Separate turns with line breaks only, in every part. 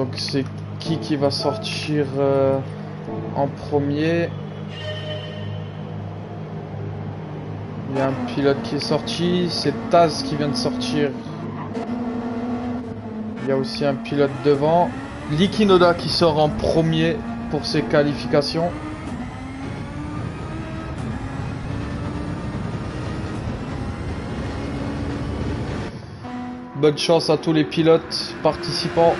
Donc c'est qui va sortir en premier? Il y a un pilote qui est sorti, c'est Taz qui vient de sortir. Il y a aussi un pilote devant. Yuki Noda qui sort en premier pour ses qualifications. Bonne chance à tous les pilotes participants.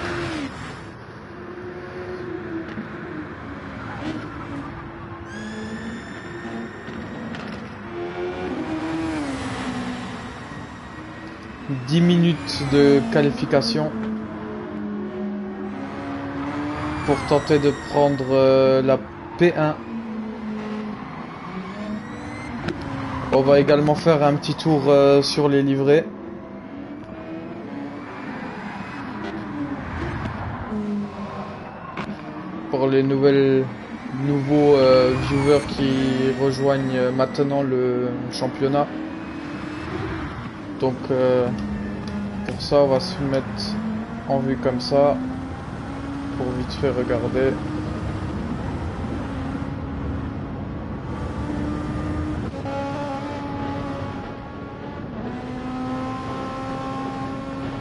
« 10 minutes de qualification pour tenter de prendre la P1. On va également faire un petit tour sur les livrets. Pour les nouveaux viewers qui rejoignent maintenant le championnat. Donc pour ça on va se mettre en vue comme ça pour vite fait regarder.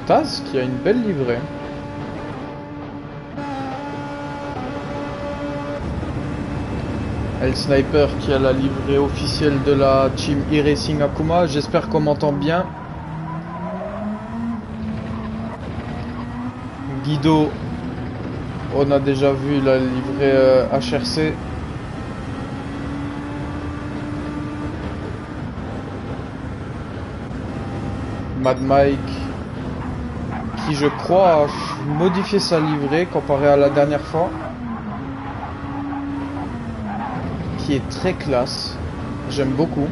Taz qui a une belle livrée. El Sniper qui a la livrée officielle de la team e-Racing Akuma. J'espère qu'on m'entend bien. Guido, on a déjà vu la livrée HRC. Mad Mike, qui je crois a modifié sa livrée comparé à la dernière fois. Qui est très classe, j'aime beaucoup.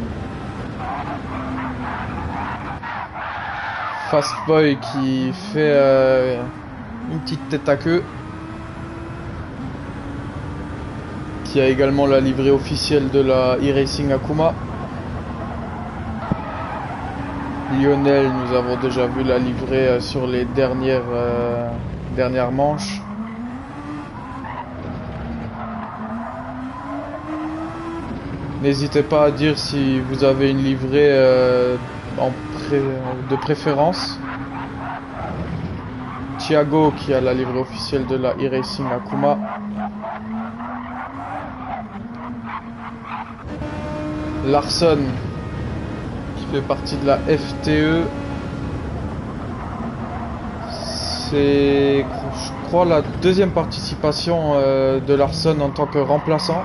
Fastboy qui fait une petite tête à queue. Qui a également la livrée officielle de la e-Racing Akuma. Lionel, nous avons déjà vu la livrée sur les dernières manches. N'hésitez pas à dire si vous avez une livrée de préférence. Thiago qui a la livrée officielle de la e-Racing Akuma. Larson qui fait partie de la FTE. C'est, je crois, la deuxième participation de Larson en tant que remplaçant.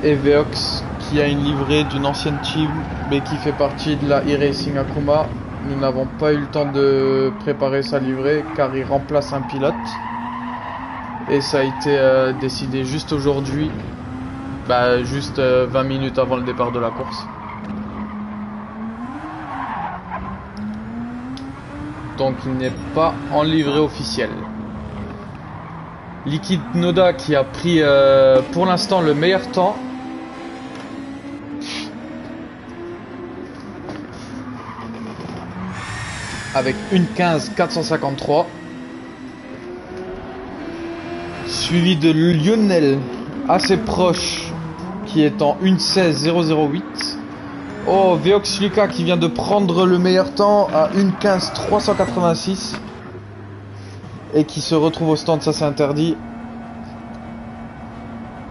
Et Veox qui a une livrée d'une ancienne team mais qui fait partie de la e-Racing Akuma. Nous n'avons pas eu le temps de préparer sa livrée car il remplace un pilote. Et ça a été décidé juste aujourd'hui, juste 20 minutes avant le départ de la course. Donc il n'est pas en livrée officielle. Yuki Noda qui a pris pour l'instant le meilleur temps. Avec 1:15.453. Suivi de Lionel assez proche qui est en 1:16.008. Oh, Veox Lucas qui vient de prendre le meilleur temps à 1:15.386 et qui se retrouve au stand. Ça c'est interdit.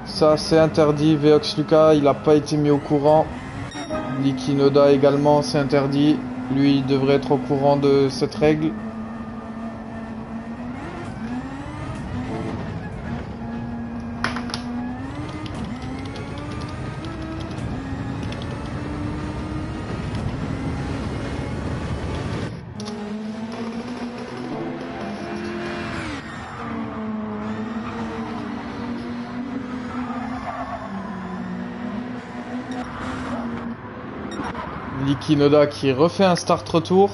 Ça c'est interdit. Veox Lucas il n'a pas été mis au courant. Yuki Noda également c'est interdit. Lui il devrait être au courant de cette règle. Yuki Noda qui refait un start retour.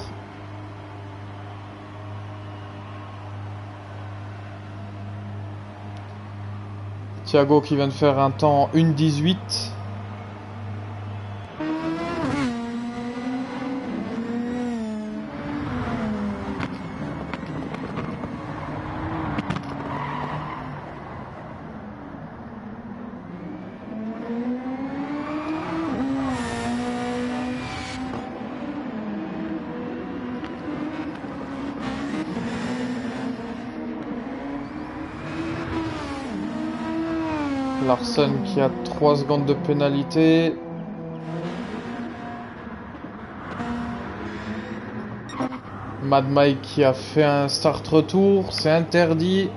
Thiago qui vient de faire un temps 1:18. Larson qui a 3 secondes de pénalité. Mad Mike qui a fait un start retour, c'est interdit.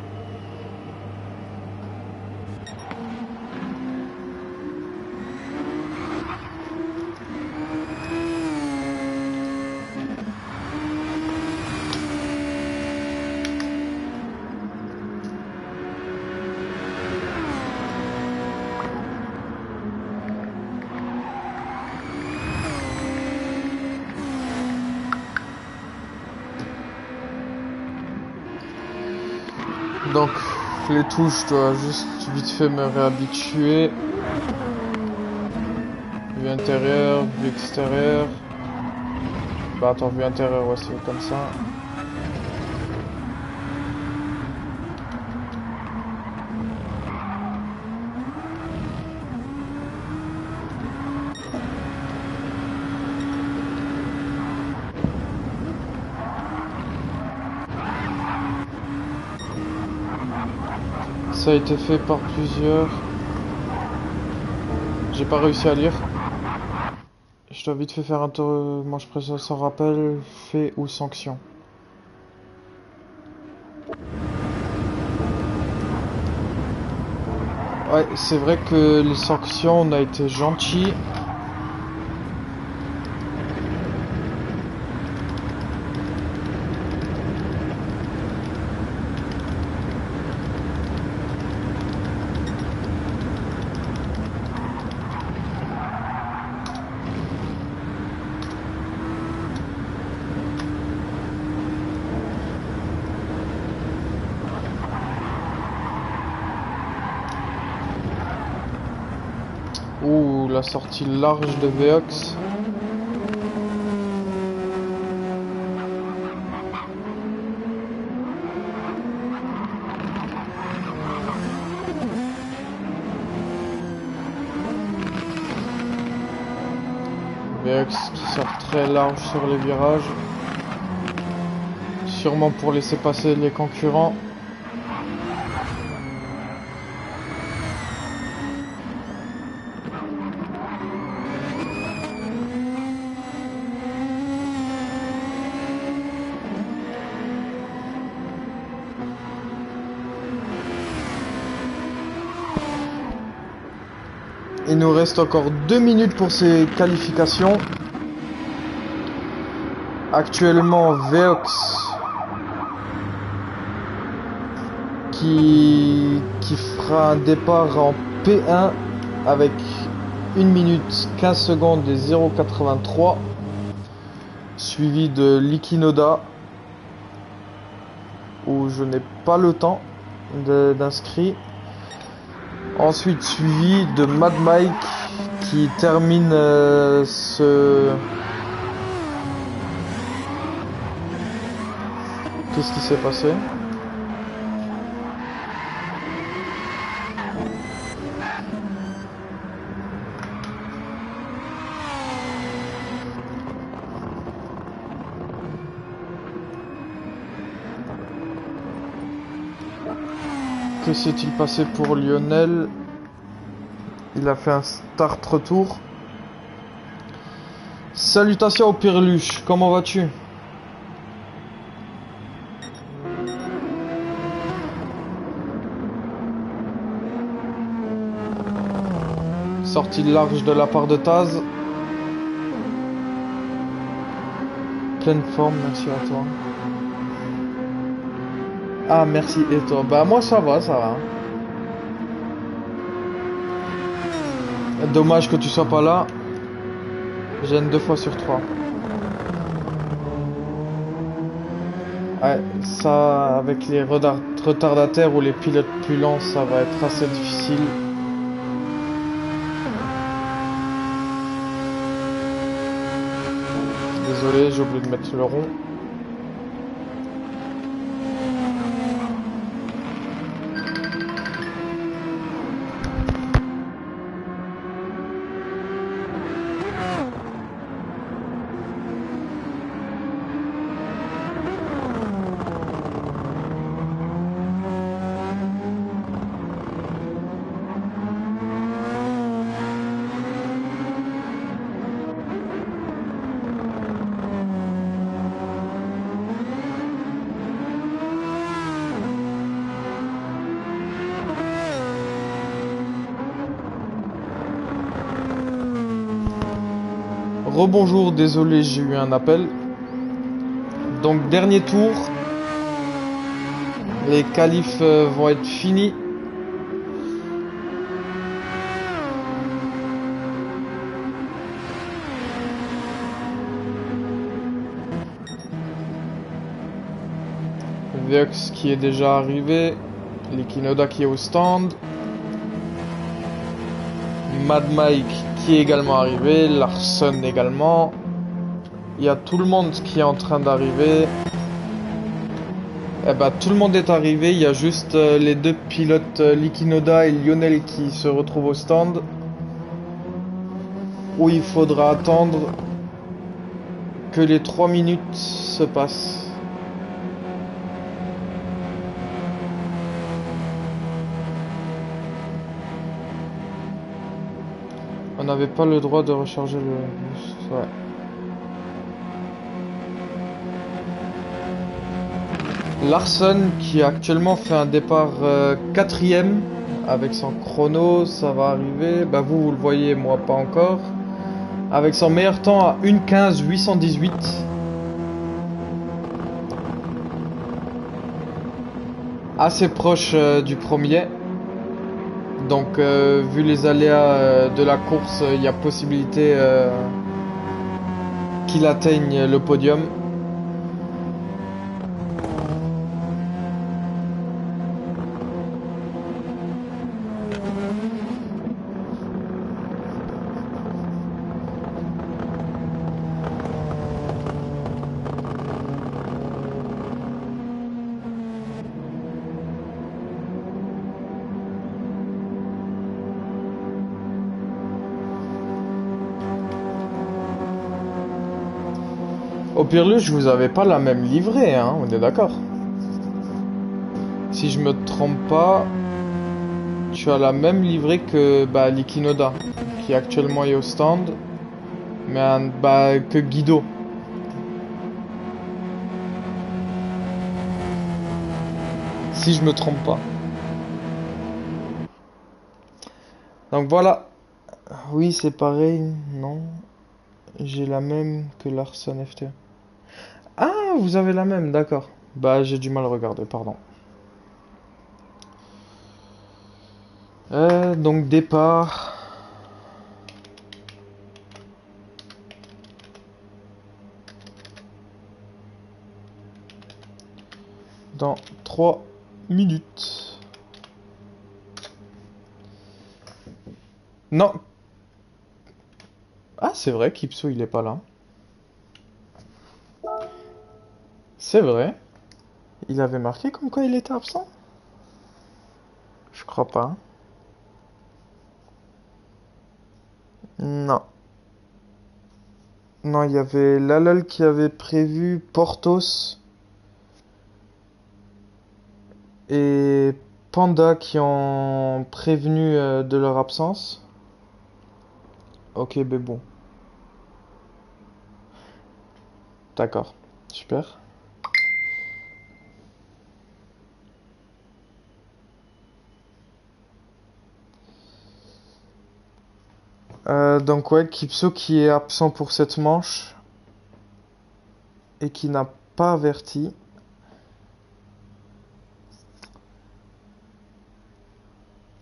Donc les touches, je dois juste vite fait me réhabituer. Vue intérieure, vue extérieure. Bah attends, vue intérieure, ouais, c'est comme ça. Ça a été fait par plusieurs. J'ai pas réussi à lire. Je dois vite fait faire un tour. Moi je précise sans rappel, fait ou sanction. Ouais, c'est vrai que les sanctions, on a été gentils. Ouh, la sortie large de Veox. Veox qui sort très large sur les virages. Sûrement pour laisser passer les concurrents. Il nous reste encore 2 minutes pour ces qualifications. Actuellement, Veox qui fera un départ en P1 avec 1 minute 15 secondes et 0,83, suivi de Likinoda où je n'ai pas le temps d'inscrit. Ensuite suivi de Mad Mike qui termine ce... Qu'est-ce qui s'est passé? Que s'est-il passé pour Lionel? Il a fait un start retour. Salutations au Pirluche, comment vas-tu? Sortie large de la part de Taz. Pleine forme, merci à toi. Ah merci, et toi? Bah moi ça va, ça va. Dommage que tu sois pas là. Gêne 2 fois sur 3. Ouais, ça avec les retardataires ou les pilotes plus lents, ça va être assez difficile. Désolé, j'ai oublié de mettre le rond. Rebonjour, désolé, j'ai eu un appel. Donc dernier tour, les qualifs vont être finis. Vux qui est déjà arrivé, Likinoda qui est au stand, Mad Mike qui est également arrivé, Larson également. Il y a tout le monde qui est en train d'arriver. Eh ben, tout le monde est arrivé, il y a juste les deux pilotes Likinoda et Lionel qui se retrouvent au stand. Où il faudra attendre que les 3 minutes se passent. On n'avait pas le droit de recharger le... Ouais. Larson qui actuellement fait un départ 4ème avec son chrono, ça va arriver. Bah vous le voyez, moi pas encore. Avec son meilleur temps à 1:15.818. Assez proche du premier. Donc vu les aléas de la course, il y a possibilité qu'il atteigne le podium. Au pire, je vous avais pas la même livrée, hein, on est d'accord. Si je me trompe pas, tu as la même livrée que Likinoda, qui actuellement est au stand, mais que Guido. Si je me trompe pas. Donc voilà. Oui, c'est pareil, non. J'ai la même que Larson FT. Ah, vous avez la même, d'accord. Bah, j'ai du mal à regarder, pardon. Donc départ. Dans 3 minutes. Non. Ah, c'est vrai, Kipso, il est pas là. C'est vrai. Il avait marqué comme quoi il était absent? Je crois pas. Non. Non, il y avait Lalol qui avait prévu Portos et Panda qui ont prévenu de leur absence. Ok, ben bon. D'accord. Super. Donc ouais, Kipso qui est absent pour cette manche et qui n'a pas averti.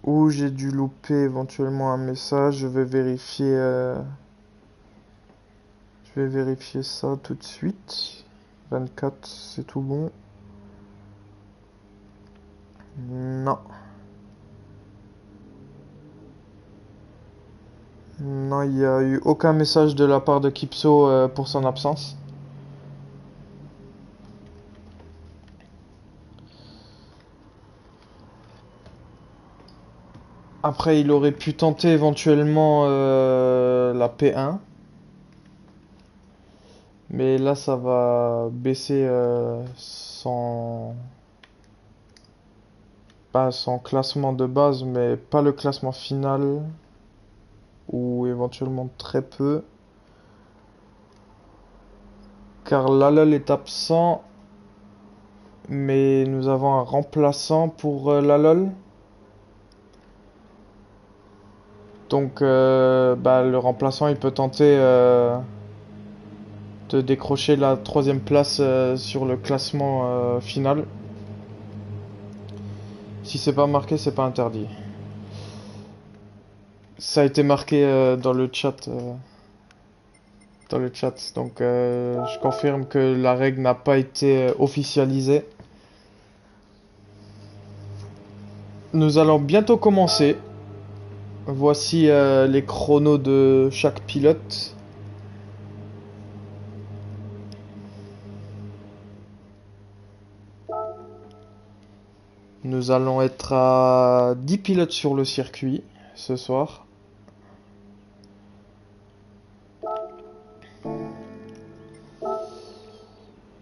Ou j'ai dû louper éventuellement un message. Je vais vérifier ça tout de suite. 24, c'est tout bon. Non. Non, il n'y a eu aucun message de la part de Kipso pour son absence. Après, il aurait pu tenter éventuellement la P1. Mais là, ça va baisser pas son classement de base, mais pas le classement final. Ou éventuellement très peu. Car Lalol est absent. Mais nous avons un remplaçant pour Lalol. Donc le remplaçant il peut tenter de décrocher la 3e place sur le classement final. Si c'est pas marqué, c'est pas interdit. Ça a été marqué dans le chat. Donc je confirme que la règle n'a pas été officialisée. Nous allons bientôt commencer. Voici les chronos de chaque pilote. Nous allons être à 10 pilotes sur le circuit ce soir.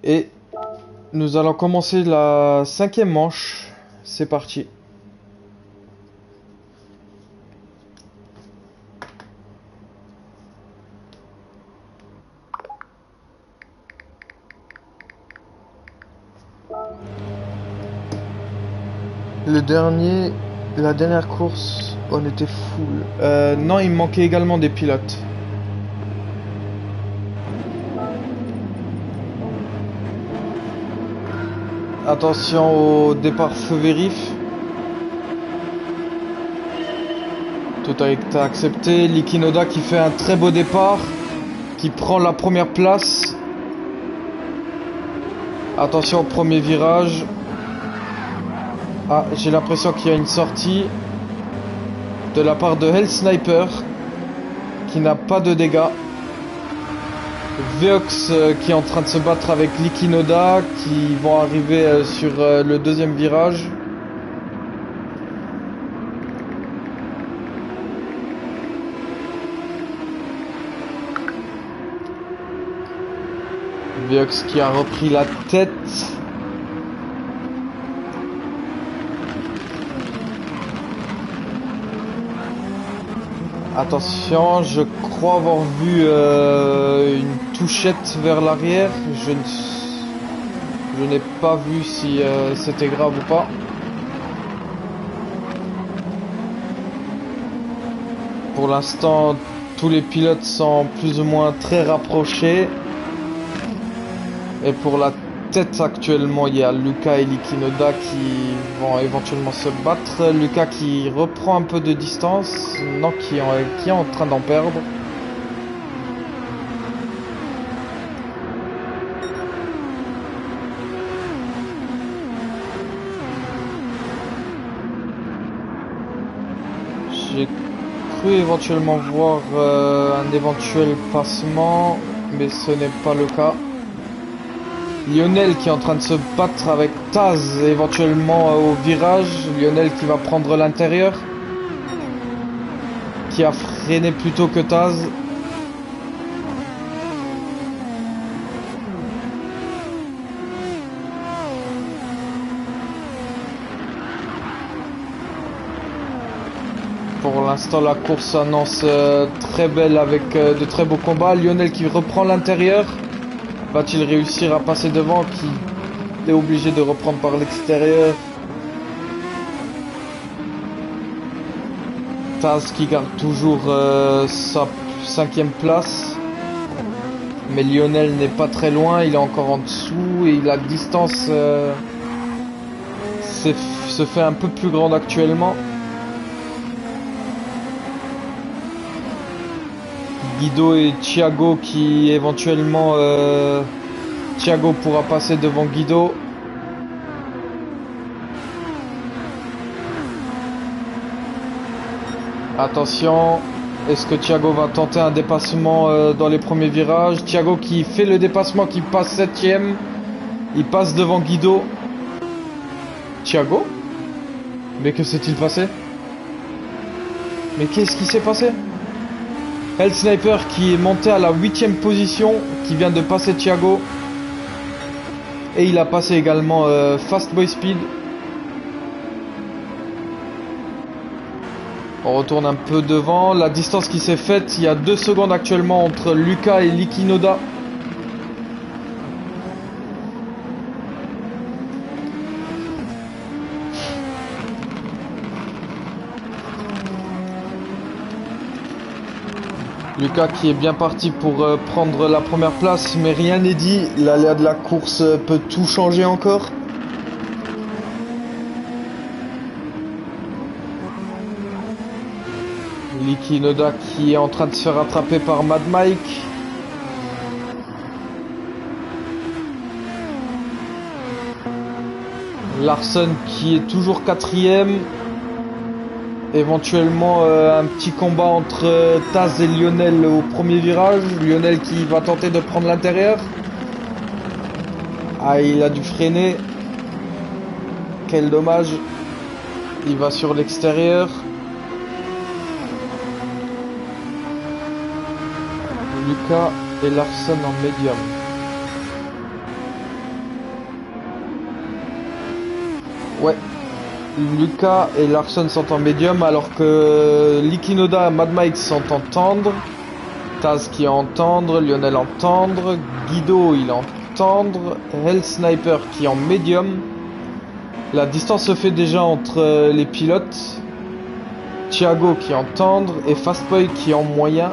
Et nous allons commencer la 5e manche. C'est parti. La dernière course, on était full. Non, il me manquait également des pilotes. Attention au départ feu vérif. Tout a été accepté. Licky Noda qui fait un très beau départ, qui prend la première place. Attention au premier virage. Ah, j'ai l'impression qu'il y a une sortie de la part de Hell Sniper qui n'a pas de dégâts. Veox qui est en train de se battre avec Licky Noda qui vont arriver sur le 2e virage. Veox qui a repris la tête. Attention, je crois avoir vu une touchette vers l'arrière. Je n'ai pas vu si c'était grave ou pas. Pour l'instant, tous les pilotes sont plus ou moins très rapprochés. Et pour la tête actuellement, il y a Lucas et Licky Noda qui vont éventuellement se battre. Lucas qui reprend un peu de distance, non, qui est en train d'en perdre. J'ai cru éventuellement voir un éventuel passement, mais ce n'est pas le cas. Lionel qui est en train de se battre avec Taz éventuellement au virage. Lionel qui va prendre l'intérieur. Qui a freiné plutôt que Taz. Pour l'instant la course s'annonce très belle avec de très beaux combats. Lionel qui reprend l'intérieur. Va-t-il réussir à passer devant, qui est obligé de reprendre par l'extérieur? Taz qui garde toujours sa 5e place. Mais Lionel n'est pas très loin, il est encore en dessous et la distance se fait un peu plus grande actuellement. Guido et Thiago qui éventuellement Thiago pourra passer devant Guido. Attention, est-ce que Thiago va tenter un dépassement dans les premiers virages? Thiago qui fait le dépassement, qui passe 7e. Il passe devant Guido. Thiago? Mais que s'est-il passé? Mais qu'est-ce qui s'est passé? Hell Sniper qui est monté à la 8e position, qui vient de passer Thiago. Et il a passé également Fast Boy Speed. On retourne un peu devant. La distance qui s'est faite, il y a 2 secondes actuellement entre Lucas et Licky Noda. Lucas qui est bien parti pour prendre la première place, mais rien n'est dit. L'aléa de la course peut tout changer encore. Licky Noda qui est en train de se faire rattraper par Mad Mike. Larson qui est toujours quatrième. Éventuellement un petit combat entre Taz et Lionel au premier virage. Lionel qui va tenter de prendre l'intérieur. Ah, il a dû freiner. Quel dommage. Il va sur l'extérieur. Lucas et Larson en médium. Ouais. Lucas et Larson sont en médium alors que Licky Noda et Mad Mike sont en tendre. Taz qui est en tendre, Lionel en tendre, Guido il est en tendre, Hell Sniper qui est en médium. La distance se fait déjà entre les pilotes. Thiago qui est en tendre et Fastboy qui est en moyen.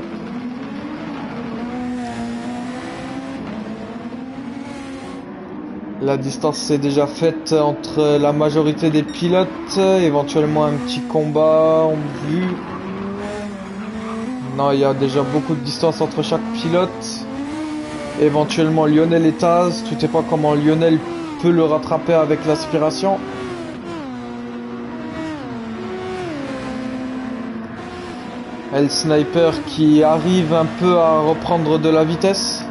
La distance s'est déjà faite entre la majorité des pilotes, éventuellement un petit combat en vue. Non, il y a déjà beaucoup de distance entre chaque pilote. Éventuellement Lionel et Taz, tu sais pas comment Lionel peut le rattraper avec l'aspiration. El Sniper qui arrive un peu à reprendre de la vitesse.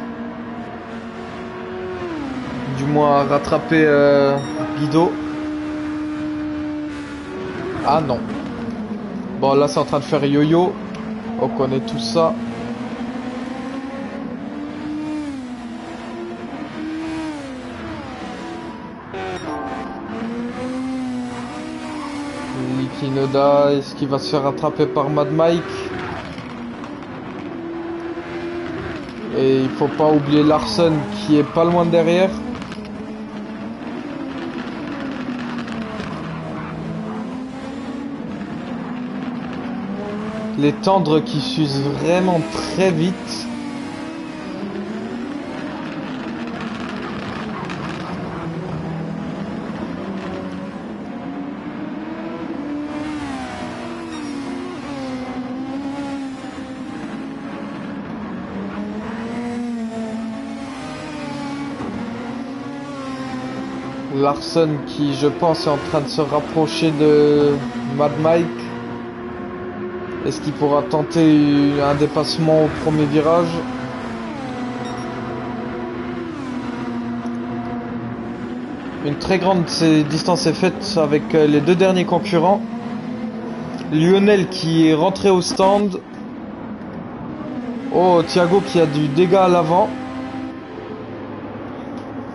Du moins à rattraper Guido. Ah non. Bon là c'est en train de faire yo-yo. On connaît tout ça. Licky Noda, est-ce qu'il va se faire rattraper par Mad Mike? Et il faut pas oublier Larson qui est pas loin derrière. Les tendres qui s'usent vraiment très vite. Larson qui, je pense, est en train de se rapprocher de Mad Mike. Est-ce qu'il pourra tenter un dépassement au premier virage? Une très grande distance est faite avec les deux derniers concurrents. Lionel qui est rentré au stand. Oh, Thiago qui a du dégât à l'avant.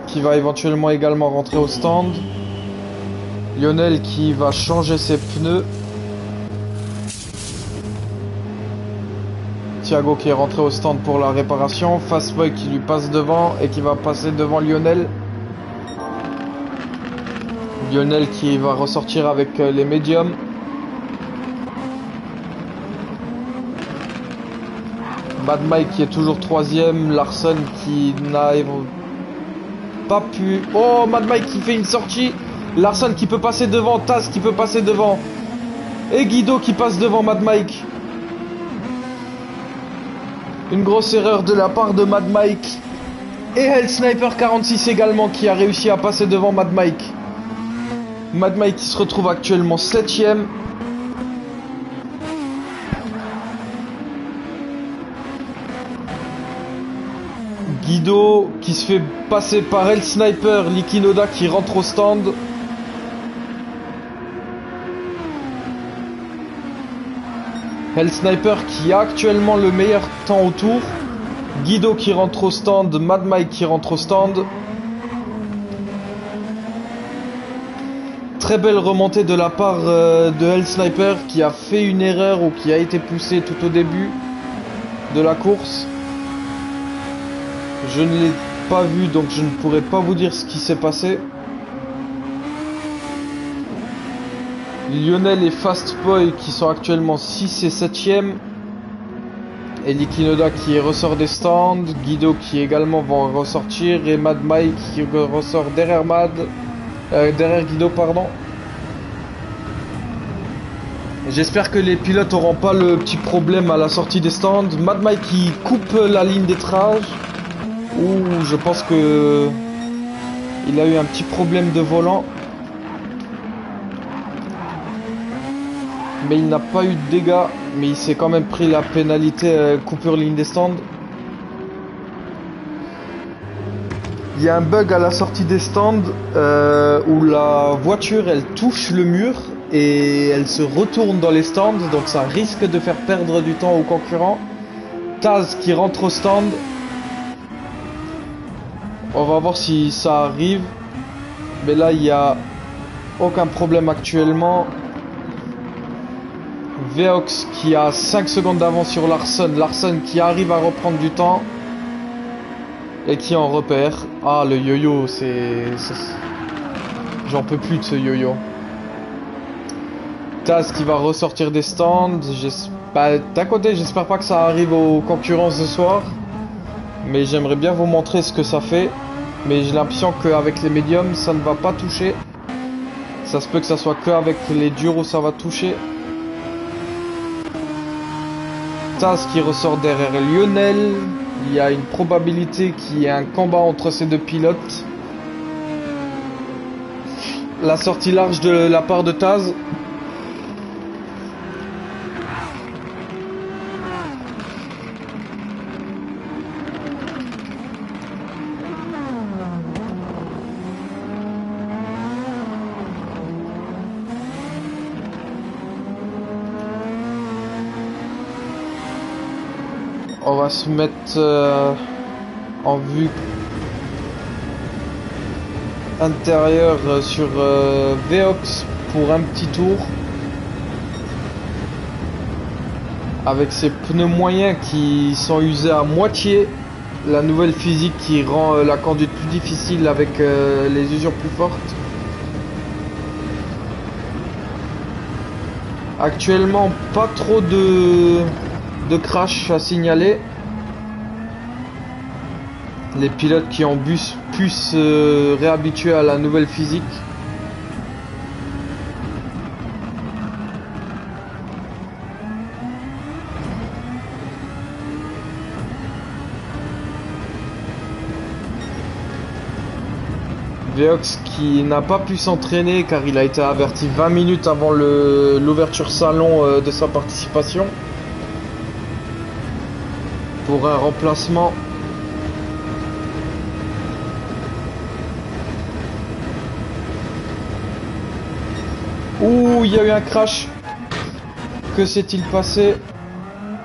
Qui va éventuellement également rentrer au stand. Lionel qui va changer ses pneus. Thiago qui est rentré au stand pour la réparation. Fastboy qui lui passe devant et qui va passer devant Lionel. Lionel qui va ressortir avec les médiums. Mad Mike qui est toujours troisième. Larson qui n'a pas pu... Oh, Mad Mike qui fait une sortie. Larson qui peut passer devant. Taz qui peut passer devant. Et Guido qui passe devant Mad Mike. Une grosse erreur de la part de Mad Mike. Et Hell Sniper 46 également qui a réussi à passer devant Mad Mike. Mad Mike qui se retrouve actuellement 7ème. Guido qui se fait passer par Hell Sniper. Licky Noda qui rentre au stand. Hell Sniper qui a actuellement le meilleur temps au tour. Guido qui rentre au stand. Mad Mike qui rentre au stand. Très belle remontée de la part de Hell Sniper qui a fait une erreur ou qui a été poussé tout au début de la course. Je ne l'ai pas vu donc je ne pourrais pas vous dire ce qui s'est passé. Lionel et Fastboy qui sont actuellement 6 et 7ème. Eli Kinoda qui ressort des stands, Guido qui également va ressortir et Mad Mike qui ressort derrière derrière Guido pardon. J'espère que les pilotes n'auront pas le petit problème à la sortie des stands. Mad Mike qui coupe la ligne d'étrage. Ouh, je pense que il a eu un petit problème de volant. Mais il n'a pas eu de dégâts. Mais il s'est quand même pris la pénalité coupure ligne des stands. Il y a un bug à la sortie des stands où la voiture elle touche le mur et elle se retourne dans les stands. Donc ça risque de faire perdre du temps aux concurrents. Taz qui rentre au stand. On va voir si ça arrive. Mais là il n'y a aucun problème actuellement. Veox qui a 5 secondes d'avance sur Larson. Larson qui arrive à reprendre du temps. Et qui en repère. Ah, le yo-yo, j'en peux plus de ce yo-yo. Taz qui va ressortir des stands. D'un côté, j'espère pas que ça arrive aux concurrents ce soir. Mais j'aimerais bien vous montrer ce que ça fait. Mais j'ai l'impression qu'avec les médiums, ça ne va pas toucher. Ça se peut que ça soit qu'avec les durs où ça va toucher. Taz qui ressort derrière Lionel. Il y a une probabilité qu'il y ait un combat entre ces deux pilotes. La sortie large de la part de Taz. On va se mettre en vue intérieure sur Veox pour un petit tour. Avec ses pneus moyens qui sont usés à moitié. La nouvelle physique qui rend la conduite plus difficile avec les usures plus fortes. Actuellement, pas trop de crash à signaler. Les pilotes qui ont pu se réhabituer à la nouvelle physique. Veox qui n'a pas pu s'entraîner car il a été averti 20 minutes avant l'ouverture salon de sa participation. Pour un remplacement. Ouh, il y a eu un crash. Que s'est-il passé?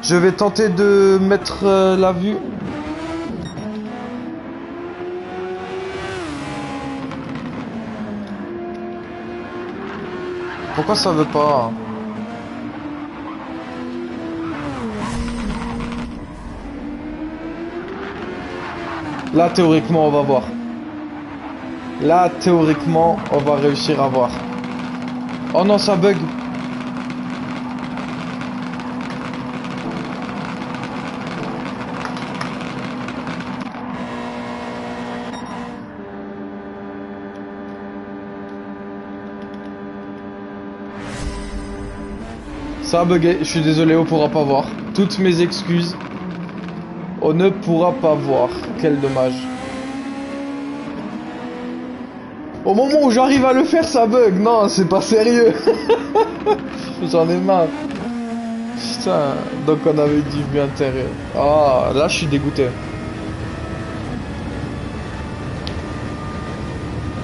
Je vais tenter de mettre la vue. Pourquoi ça veut pas? Là, théoriquement, on va voir. Là, théoriquement, on va réussir à voir. Oh non, ça bug. Ça a bugué. Je suis désolé, on pourra pas voir. Toutes mes excuses. On ne pourra pas voir. Quel dommage. Au moment où j'arrive à le faire, ça bug. Non, c'est pas sérieux. J'en ai marre. Putain. Donc on avait dit vue intérieure. Ah, là je suis dégoûté.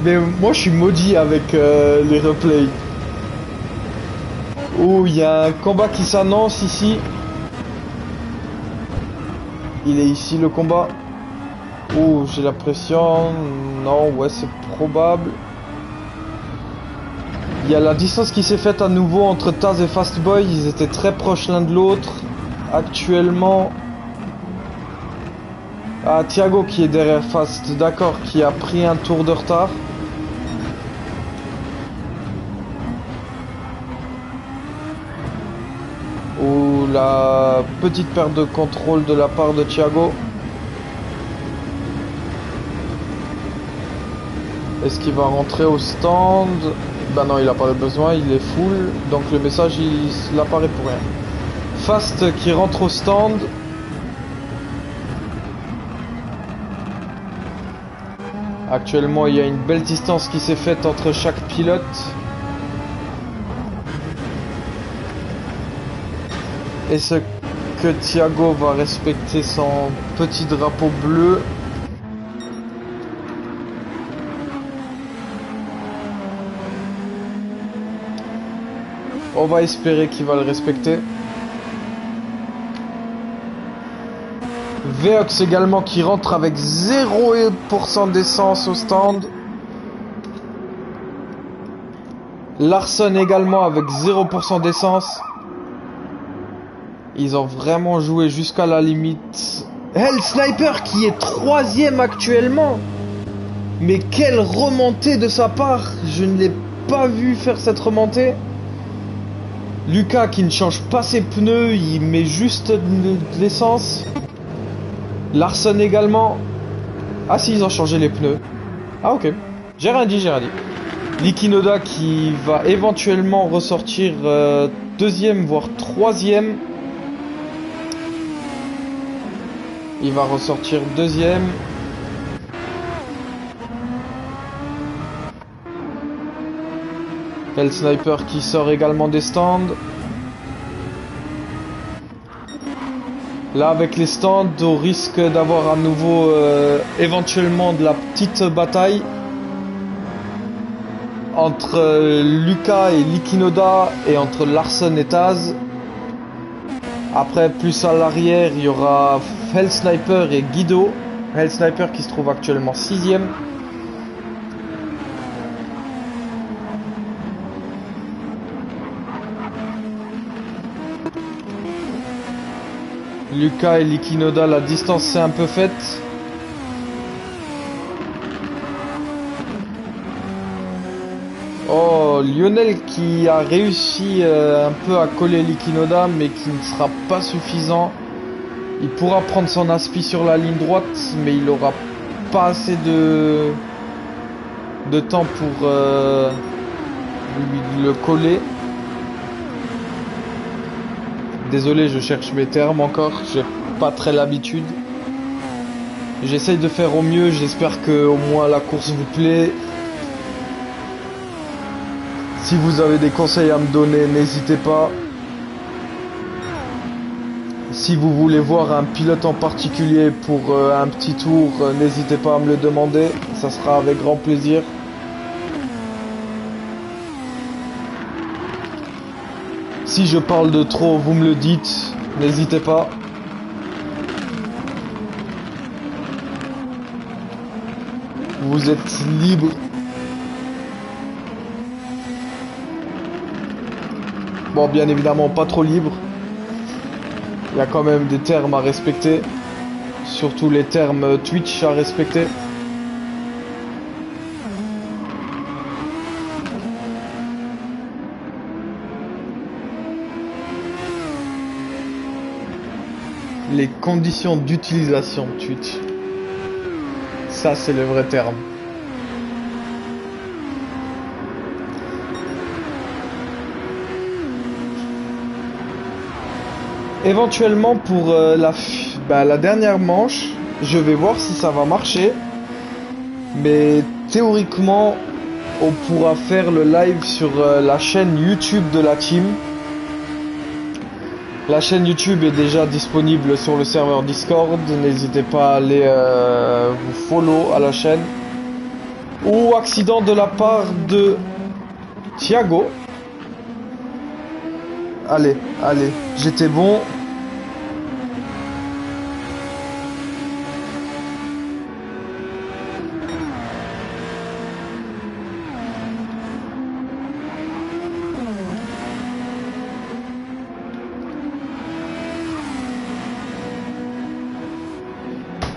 Mais moi je suis maudit avec les replays. Oh, il y a un combat qui s'annonce ici. Il est ici le combat. Oh, j'ai l'impression... Non, ouais, c'est probable. Il y a la distance qui s'est faite à nouveau entre Taz et Fastboy. Ils étaient très proches l'un de l'autre. Actuellement... Ah, Thiago qui est derrière Fast, d'accord, qui a pris un tour de retard. Oh, sous la petite perte de contrôle de la part de Thiago. Est-ce qu'il va rentrer au stand? Bah non, il n'a pas besoin, il est full. Donc le message, il apparaît pour rien. Fast qui rentre au stand. Actuellement, il y a une belle distance qui s'est faite entre chaque pilote. Est-ce que Thiago va respecter son petit drapeau bleu? On va espérer qu'il va le respecter. Veox également qui rentre avec 0% d'essence au stand. Larson également avec 0% d'essence. Ils ont vraiment joué jusqu'à la limite. Hell Sniper qui est 3ème actuellement. Mais quelle remontée de sa part. Je ne l'ai pas vu faire cette remontée. Lucas qui ne change pas ses pneus, il met juste de l'essence. Larson également. Ah si, ils ont changé les pneus. Ah ok. J'ai rien dit, j'ai rien dit. Niki Noda qui va éventuellement ressortir 2ème voire 3ème. Il va ressortir 2ème. Hell Sniper qui sort également des stands. Là avec les stands, on risque d'avoir à nouveau éventuellement de la petite bataille entre Lucas et Niki Noda et entre Larson et Taz. Après plus à l'arrière il y aura Hell Sniper et Guido. Hell Sniper qui se trouve actuellement 6ème. Lucas et Niki Noda, la distance s'est un peu faite. Oh, Lionel qui a réussi un peu à coller Niki Noda, mais qui ne sera pas suffisant. Il pourra prendre son aspi sur la ligne droite, mais il n'aura pas assez de temps pour lui le coller. Désolé, je cherche mes termes encore, j'ai pas très l'habitude. J'essaye de faire au mieux, j'espère que au moins la course vous plaît. Si vous avez des conseils à me donner, n'hésitez pas. Si vous voulez voir un pilote en particulier pour un petit tour, n'hésitez pas à me le demander, ça sera avec grand plaisir. Si je parle de trop, vous me le dites, n'hésitez pas. Vous êtes libre. Bon, bien évidemment, pas trop libre. Il y a quand même des termes à respecter. Surtout les termes Twitch à respecter. Les conditions d'utilisation Twitch. Ça, c'est le vrai terme. Éventuellement, pour la dernière manche, je vais voir si ça va marcher. Mais théoriquement, on pourra faire le live sur la chaîne YouTube de la team. La chaîne YouTube est déjà disponible sur le serveur Discord. N'hésitez pas à aller vous follow à la chaîne. Ou accident de la part de Thiago. Allez, allez, j'étais bon.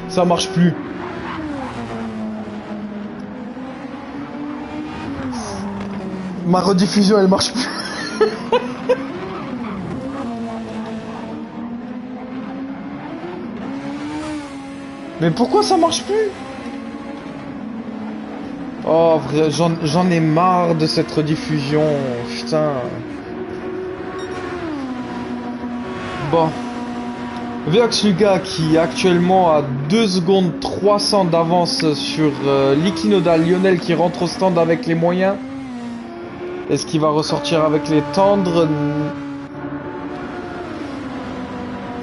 Ça marche plus. Ma rediffusion elle marche plus. Mais pourquoi ça marche plus? Oh, vrai, j'en ai marre de cette rediffusion. Putain. Bon. Veox Luga qui actuellement a 2 secondes 300 d'avance sur Likinoda. Lionel qui rentre au stand avec les moyens. Est-ce qu'il va ressortir avec les tendres?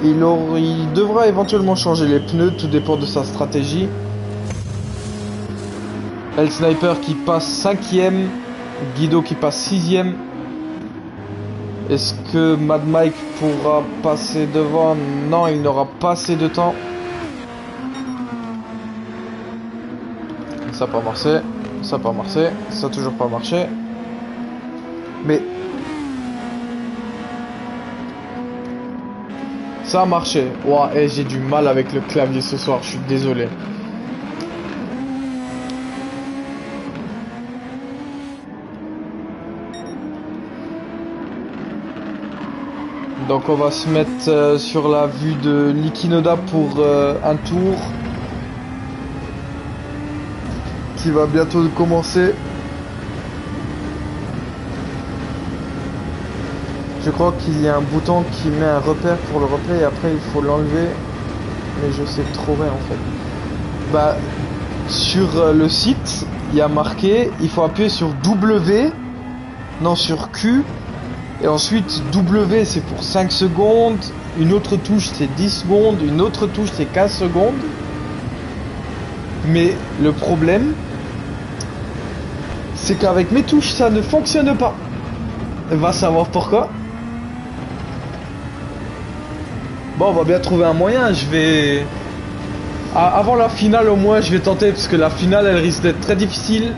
Il devra éventuellement changer les pneus, tout dépend de sa stratégie. El Sniper qui passe 5ème, Guido qui passe 6ème. Est-ce que Mad Mike pourra passer devant? Non, il n'aura pas assez de temps. Ça n'a pas marché, ça n'a pas marché, ça n'a toujours pas marché. Mais ça a marché. Ouah, hey, j'ai du mal avec le clavier ce soir, je suis désolé. Donc on va se mettre sur la vue de Likinoda pour un tour qui va bientôt commencer. Je crois qu'il y a un bouton qui met un repère pour le replay et après il faut l'enlever. Mais je sais trop rien en fait. Bah sur le site il y a marqué il faut appuyer sur W, non sur Q. Et ensuite W c'est pour 5 secondes, une autre touche c'est 10 secondes, une autre touche c'est 15 secondes. Mais le problème c'est qu'avec mes touches ça ne fonctionne pas. Va savoir pourquoi. Bon, on va bien trouver un moyen, je vais... avant la finale au moins je vais tenter parce que la finale elle risque d'être très difficile.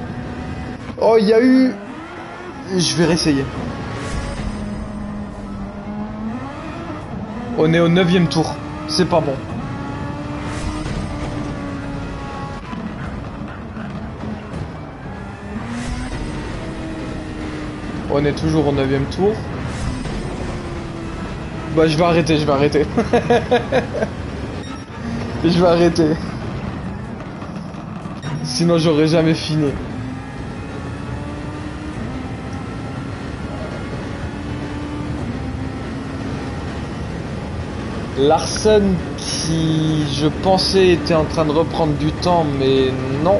Oh il y a eu... Je vais réessayer. On est au 9ème tour, c'est pas bon. On est toujours au 9ème tour. Bah je vais arrêter. Je vais arrêter. Sinon j'aurais jamais fini. Larsen qui, je pensais, était en train de reprendre du temps, mais non.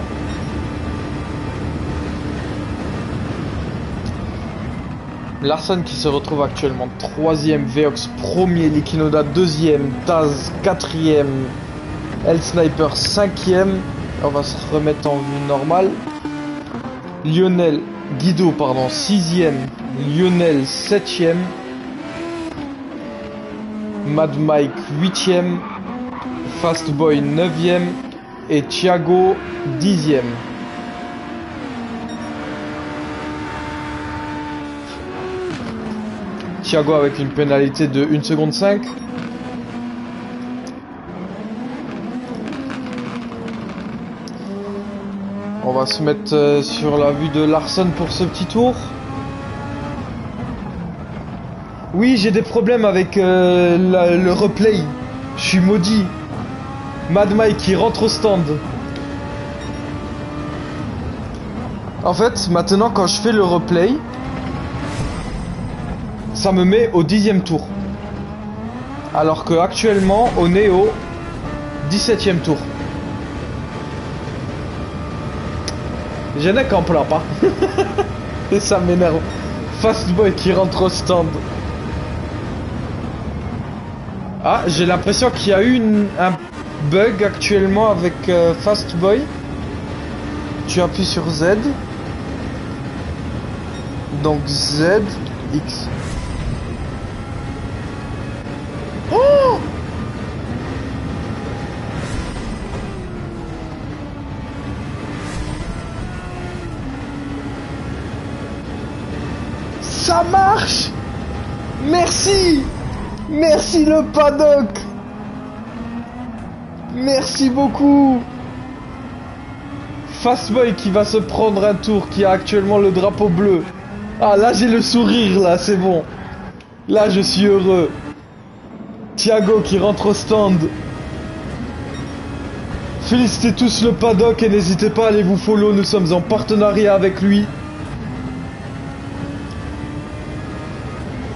Larsen qui se retrouve actuellement 3ème, Veox 1er, Likinoda 2ème, Taz 4ème, El Sniper 5ème. On va se remettre en vue normale. Guido 6ème, Lionel 7ème. Mad Mike 8ème, Fastboy 9ème et Thiago 10ème. Thiago avec une pénalité de 1 seconde 5. On va se mettre sur la vue de Larsen pour ce petit tour. Oui, j'ai des problèmes avec le replay. Je suis maudit. Mad Mike qui rentre au stand. En fait, maintenant quand je fais le replay, ça me met au 10ème tour. Alors que actuellement, on est au 17ème tour. Je n'ai qu'un plan pas. Et ça m'énerve. Fastboy qui rentre au stand. Ah, j'ai l'impression qu'il y a eu un bug actuellement avec Fastboy. Tu appuies sur Z. Donc Z, X. Oh! Ça marche! Merci! Merci le paddock! Merci beaucoup! Fastboy qui va se prendre un tour, qui a actuellement le drapeau bleu. Ah là j'ai le sourire là, c'est bon. Là je suis heureux. Thiago qui rentre au stand. Félicitez tous le paddock et n'hésitez pas à aller vous follow, nous sommes en partenariat avec lui.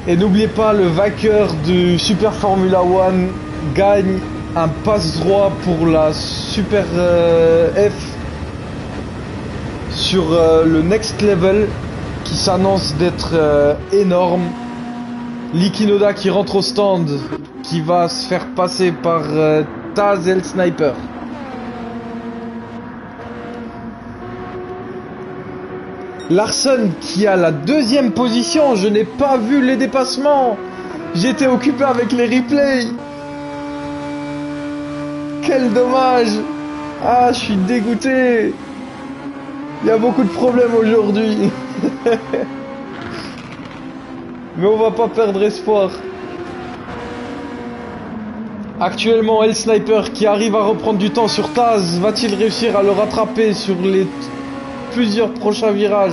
Et n'oubliez pas, le vainqueur du Super Formula One gagne un passe droit pour la Super F sur le Next Level qui s'annonce d'être énorme. Licky Noda qui rentre au stand, qui va se faire passer par Taz et le Sniper. Larson qui a la deuxième position, je n'ai pas vu les dépassements. J'étais occupé avec les replays. Quel dommage. Ah, je suis dégoûté. Il y a beaucoup de problèmes aujourd'hui. Mais on va pas perdre espoir. Actuellement, El Sniper qui arrive à reprendre du temps sur Taz. Va-t-il réussir à le rattraper sur les plusieurs prochains virages?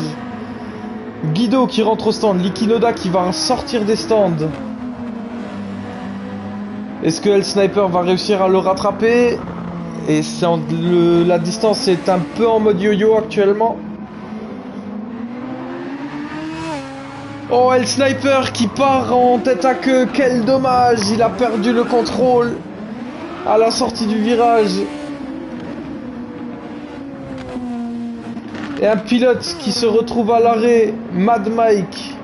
Guido qui rentre au stand. Licky Noda qui va sortir des stands. Est-ce que El Sniper va réussir à le rattraper? Et la distance est un peu en mode yo-yo actuellement. Oh, El Sniper qui part en tête à queue. Quel dommage, il a perdu le contrôle à la sortie du virage. Et un pilote qui se retrouve à l'arrêt, Mad Mike.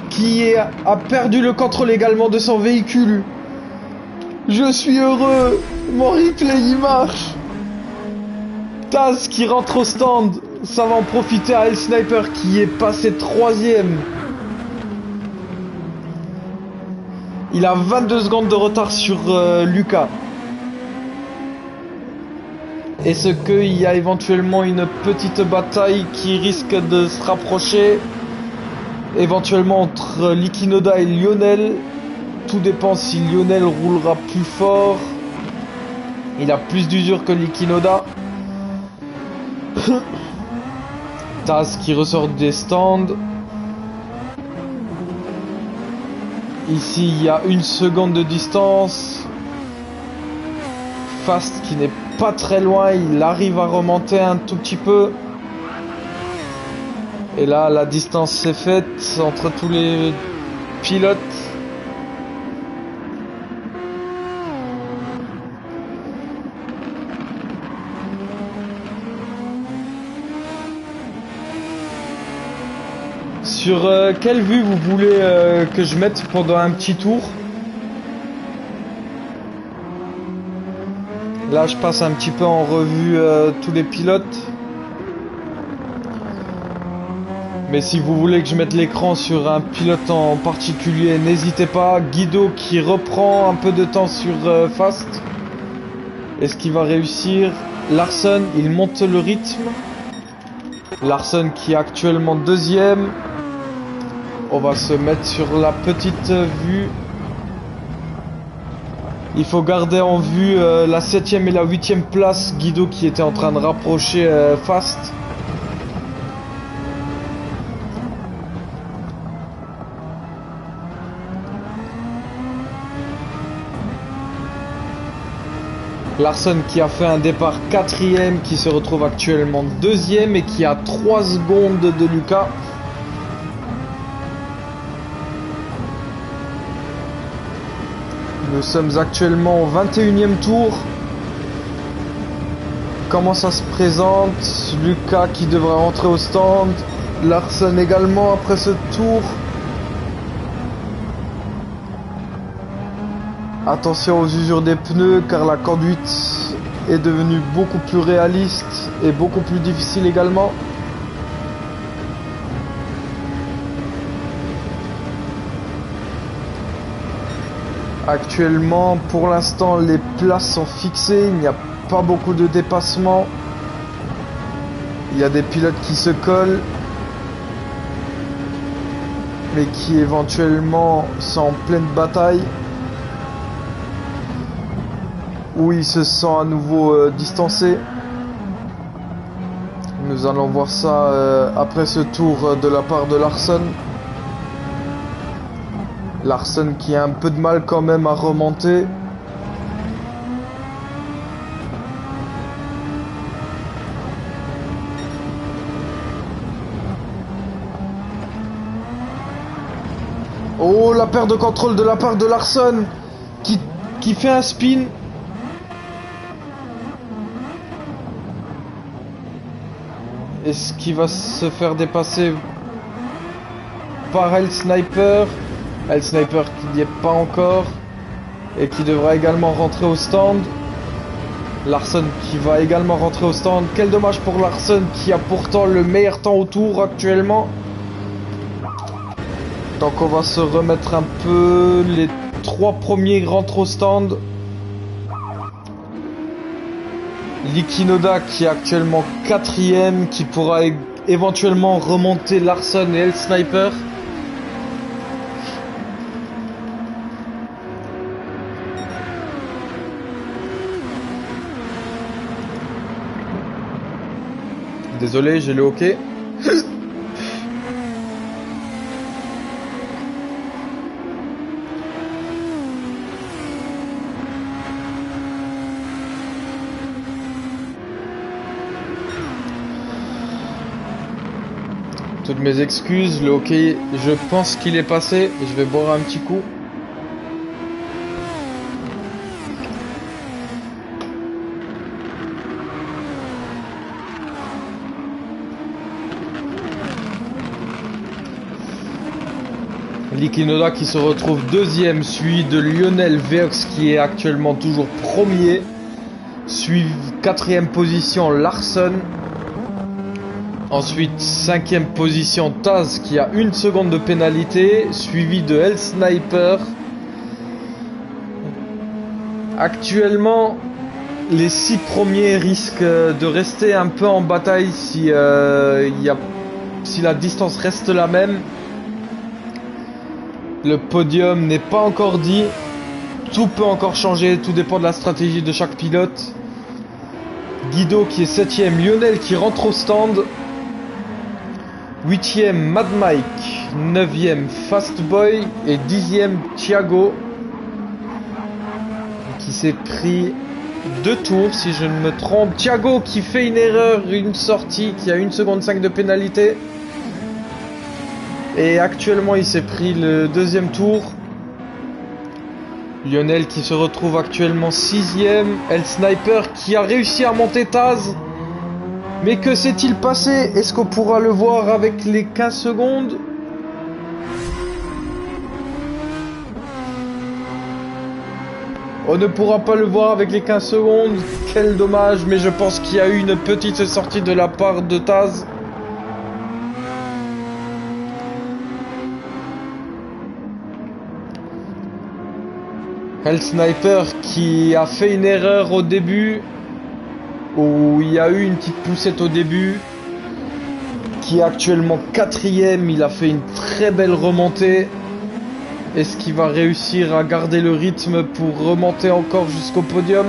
Qui a perdu le contrôle également de son véhicule. Je suis heureux, mon replay il marche. Taz qui rentre au stand, ça va en profiter à El Sniper qui est passé 3ème. Il a 22 secondes de retard sur Lucas. Est-ce qu'il y a éventuellement une petite bataille qui risque de se rapprocher? Éventuellement entre Licky Noda et Lionel. Tout dépend si Lionel roulera plus fort. Il a plus d'usure que Licky Noda. Taz qui ressort des stands. Ici il y a 1 seconde de distance. Fast qui n'est pas très loin. Il arrive à remonter un tout petit peu. Et là, la distance s'est faite entre tous les pilotes. Sur quelle vue vous voulez que je mette pendant un petit tour? Là, je passe un petit peu en revue tous les pilotes. Mais si vous voulez que je mette l'écran sur un pilote en particulier, n'hésitez pas. Guido qui reprend un peu de temps sur Fast. Est-ce qu'il va réussir? Larson, il monte le rythme. Larson qui est actuellement 2ème. On va se mettre sur la petite vue. Il faut garder en vue la 7ème et la 8ème place. Guido qui était en train de rapprocher Fast. Larson qui a fait un départ 4ème, qui se retrouve actuellement 2ème et qui a 3 secondes de Lucas. Nous sommes actuellement au 21ème tour. Comment ça se présente? Lucas qui devrait rentrer au stand. Larson également après ce tour. Attention aux usures des pneus car la conduite est devenue beaucoup plus réaliste et beaucoup plus difficile également. Actuellement, pour l'instant, les places sont fixées, il n'y a pas beaucoup de dépassements. Il y a des pilotes qui se collent, mais qui éventuellement sont en pleine bataille. Où ils se sont à nouveau distancés. Nous Nous allons voir ça après ce tour de la part de Larson. Larson qui a un peu de mal quand même à remonter. Oh, la perte de contrôle de la part de Larson qui fait un spin. Est-ce qu'il va se faire dépasser par El Sniper? El Sniper qui n'y est pas encore et qui devra également rentrer au stand. Larson qui va également rentrer au stand. Quel dommage pour Larson qui a pourtant le meilleur temps au tour actuellement. Donc on va se remettre un peu. Les 3 premiers rentrent au stand. Likinoda qui est actuellement 4ème, qui pourra éventuellement remonter Larson et El Sniper. Désolé, j'ai le hockey. Toutes mes excuses, le hockey, je pense qu'il est passé. Je vais boire un petit coup. Likinoda qui se retrouve 2ème, suivi de Lionel Veox qui est actuellement toujours 1er. Suivi 4ème position Larson. Ensuite 5ème position Taz qui a 1 seconde de pénalité, suivi de El Sniper. Actuellement, les 6 premiers risquent de rester un peu en bataille si la distance reste la même. Le podium n'est pas encore dit. Tout peut encore changer, tout dépend de la stratégie de chaque pilote. Guido qui est 7ème, Lionel qui rentre au stand. 8ème Mad Mike, 9ème Fastboy et 10ème Thiago qui s'est pris 2 tours si je ne me trompe. Thiago qui fait une erreur, une sortie qui a 1 seconde 5 de pénalité. Et actuellement il s'est pris le 2e tour. Lionel qui se retrouve actuellement 6ème. El Sniper qui a réussi à monter Taz. Mais que s'est-il passé? Est-ce qu'on pourra le voir avec les 15 secondes? On ne pourra pas le voir avec les 15 secondes. Quel dommage, mais je pense qu'il y a eu une petite sortie de la part de Taz. El Sniper qui a fait une erreur au début, où il y a eu une petite poussette au début, qui est actuellement 4ème, il a fait une très belle remontée. Est-ce qu'il va réussir à garder le rythme pour remonter encore jusqu'au podium?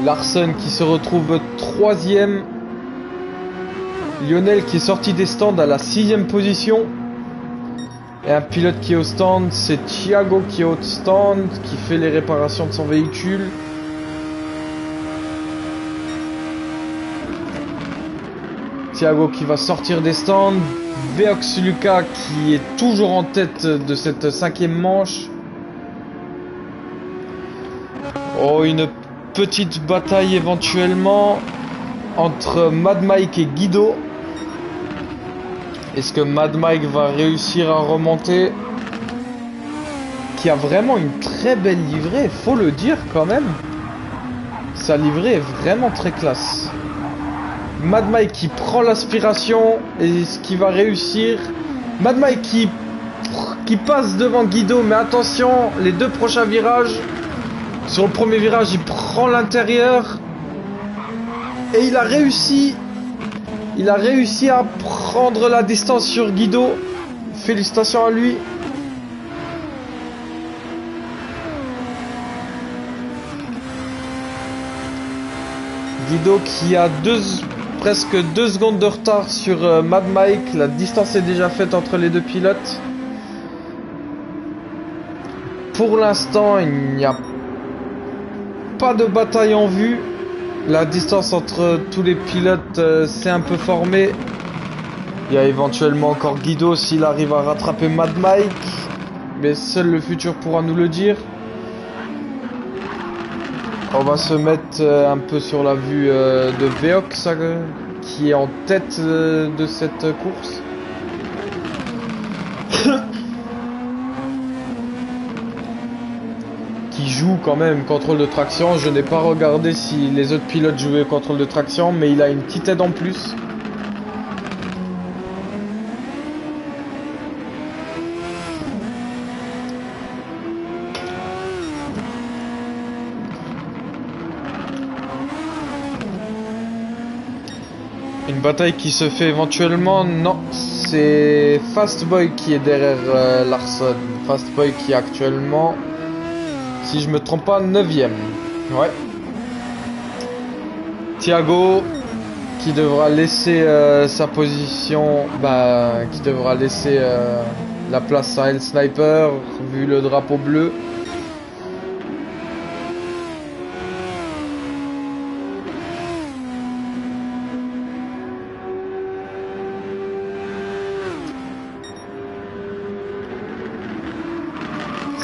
Larson qui se retrouve 3ème. Lionel qui est sorti des stands à la 6ème position. Et un pilote qui est au stand, c'est Thiago qui est au stand, qui fait les réparations de son véhicule. Thiago qui va sortir des stands. Veox Lucas qui est toujours en tête de cette 5ème manche. Oh, une petite bataille éventuellement entre Mad Mike et Guido. Est-ce que Mad Mike va réussir à remonter? Qui a vraiment une très belle livrée, faut le dire quand même. Sa livrée est vraiment très classe. Mad Mike qui prend l'aspiration. Est-ce qu'il va réussir? Mad Mike qui passe devant Guido, mais attention, les 2 prochains virages. Sur le premier virage, il prend l'intérieur. Et il a réussi. Il a réussi à prendre la distance sur Guido. Félicitations à lui. Guido qui a presque 2 secondes de retard sur Mad Mike. La distance est déjà faite entre les deux pilotes. Pour l'instant, il n'y a pas de bataille en vue. La distance entre tous les pilotes s'est un peu formée. Il y a éventuellement encore Guido s'il arrive à rattraper Mad Mike. Mais seul le futur pourra nous le dire. On va se mettre un peu sur la vue de Veox qui est en tête de cette course. Qui joue quand même contrôle de traction. Je n'ai pas regardé si les autres pilotes jouaient contrôle de traction, mais il a une petite aide en plus. Une bataille qui se fait éventuellement, non, c'est Fastboy qui est derrière Larson. Fastboy qui est actuellement, si je me trompe pas, 9ème. Ouais. Thiago qui devra laisser sa position, qui devra laisser la place à El Sniper vu le drapeau bleu.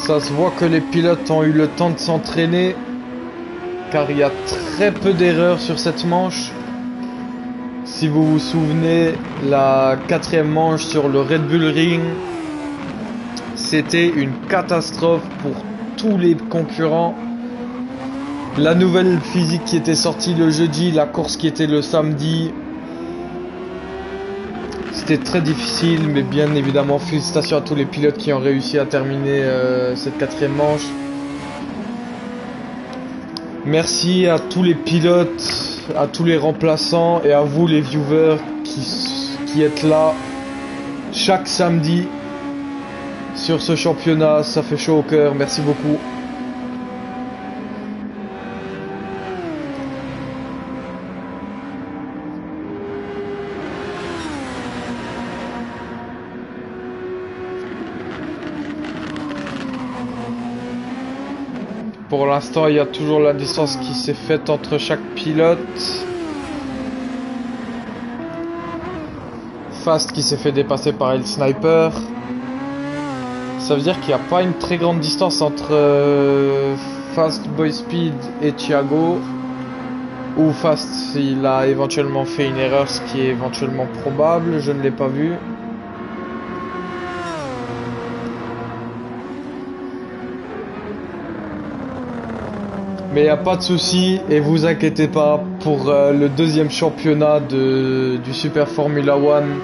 Ça se voit que les pilotes ont eu le temps de s'entraîner, car il y a très peu d'erreurs sur cette manche. Si vous vous souvenez, la 4e manche sur le Red Bull Ring, c'était une catastrophe pour tous les concurrents. La nouvelle physique qui était sortie le jeudi, la course qui était le samedi, c'était très difficile, mais bien évidemment, félicitations à tous les pilotes qui ont réussi à terminer cette 4e manche. Merci à tous les pilotes, à tous les remplaçants et à vous les viewers qui êtes là chaque samedi sur ce championnat. Ça fait chaud au cœur, merci beaucoup. Pour l'instant, il y a toujours la distance qui s'est faite entre chaque pilote. Fast qui s'est fait dépasser par El Sniper. Ça veut dire qu'il n'y a pas une très grande distance entre Fast Boy Speed et Thiago. Ou Fast, il a éventuellement fait une erreur, ce qui est éventuellement probable. Je ne l'ai pas vu. Mais il n'y a pas de souci et vous inquiétez pas pour le 2e championnat du Super Formula One.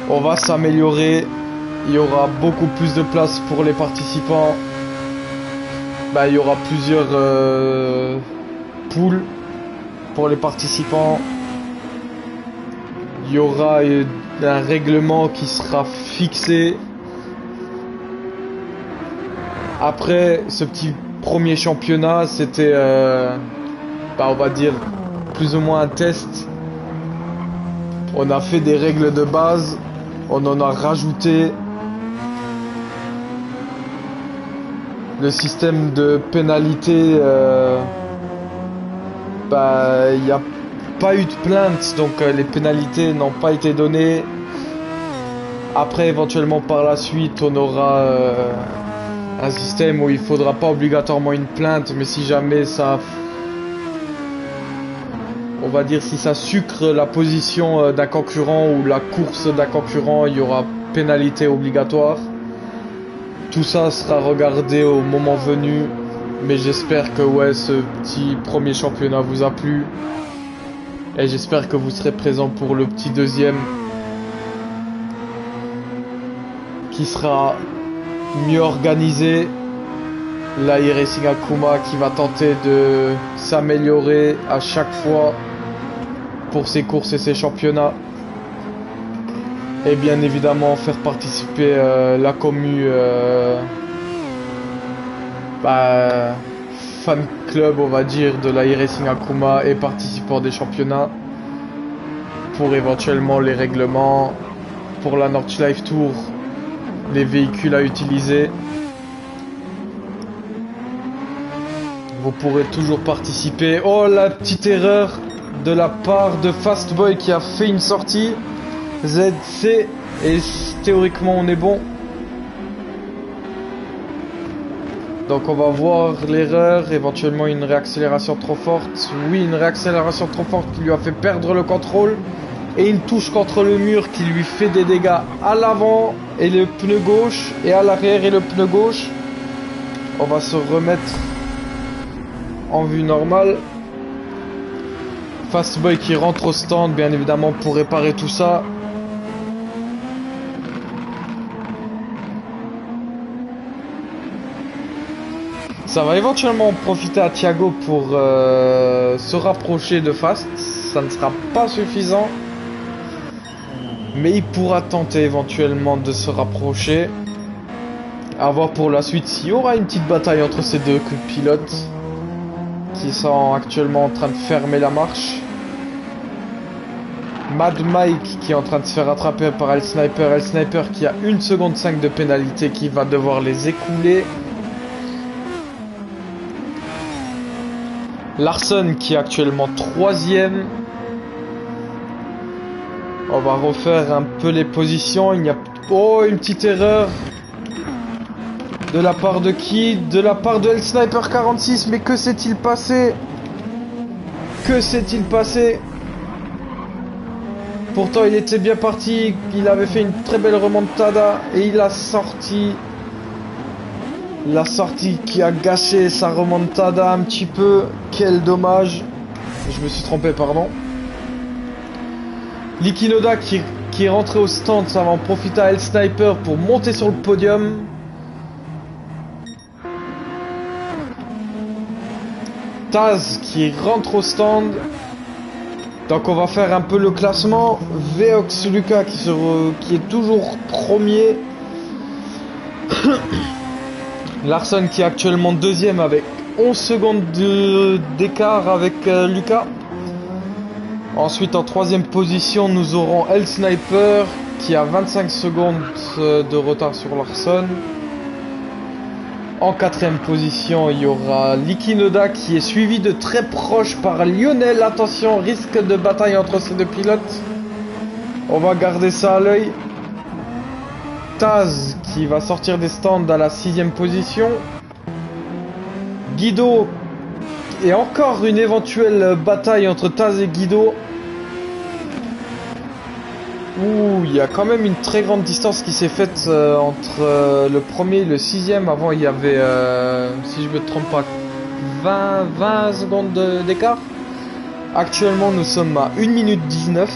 On va s'améliorer. Il y aura beaucoup plus de place pour les participants. Il y aura plusieurs poules pour les participants. Il y aura un règlement qui sera fixé. Après ce petit premier championnat, c'était on va dire plus ou moins un test. On a fait des règles de base, on en a rajouté. Le système de pénalité, il n'y a pas eu de plainte, donc les pénalités n'ont pas été données. Après, éventuellement par la suite, on aura un système où il faudra pas obligatoirement une plainte, mais si jamais ça, on va dire, si ça sucre la position d'un concurrent ou la course d'un concurrent, il y aura pénalité obligatoire. Tout ça sera regardé au moment venu, mais j'espère que ce petit premier championnat vous a plu et j'espère que vous serez présents pour le petit 2e qui sera mieux organisé. La iRacing Akuma qui va tenter de s'améliorer à chaque fois pour ses courses et ses championnats. Et bien évidemment faire participer la commu fan club, on va dire, de la e-racing Akuma et participant des championnats pour éventuellement les règlements, pour la Nordschleife Tour, les véhicules à utiliser. Vous pourrez toujours participer. Oh, la petite erreur de la part de Fastboy qui a fait une sortie. ZC, et théoriquement on est bon. Donc on va voir l'erreur, éventuellement une réaccélération trop forte. Oui, une réaccélération trop forte qui lui a fait perdre le contrôle. Et une touche contre le mur qui lui fait des dégâts à l'avant et le pneu gauche, et à l'arrière et le pneu gauche. On va se remettre en vue normale. Fastboy qui rentre au stand, bien évidemment, pour réparer tout ça. Ça va éventuellement profiter à Thiago pour se rapprocher de Fast. Ça ne sera pas suffisant, mais il pourra tenter éventuellement de se rapprocher. À voir pour la suite s'il y aura une petite bataille entre ces deux pilotes qui sont actuellement en train de fermer la marche. Mad Mike qui est en train de se faire attraper par El Sniper. El Sniper qui a 1 seconde 5 de pénalité, qui va devoir les écouler. Larson qui est actuellement 3ème. On va refaire un peu les positions. Il y a... Oh, une petite erreur. De la part de qui? De la part de El Sniper 46. Mais que s'est-il passé? Que s'est-il passé? Pourtant il était bien parti. Il avait fait une très belle remontada. Et il a sorti... La sortie qui a gâché sa remontada un petit peu. Quel dommage. Je me suis trompé, pardon. Likinoda qui est rentré au stand. Ça va en profiter à El Sniper pour monter sur le podium. Taz qui rentre au stand. Donc on va faire un peu le classement. Veox Lucas qui est toujours premier. Larson qui est actuellement 2ème avec 11 secondes d'écart avec Lucas. Ensuite en 3ème position nous aurons El Sniper qui a 25 secondes de retard sur Larson. En 4ème position il y aura Likinoda qui est suivi de très proche par Lionel. Attention, risque de bataille entre ces deux pilotes. On va garder ça à l'œil. Taz qui va sortir des stands à la 6ème position. Guido, et encore une éventuelle bataille entre Taz et Guido. Ouh, il y a quand même une très grande distance qui s'est faite entre le premier et le 6ème. Avant il y avait, si je me trompe pas, 20 secondes d'écart. Actuellement nous sommes à 1 minute 19.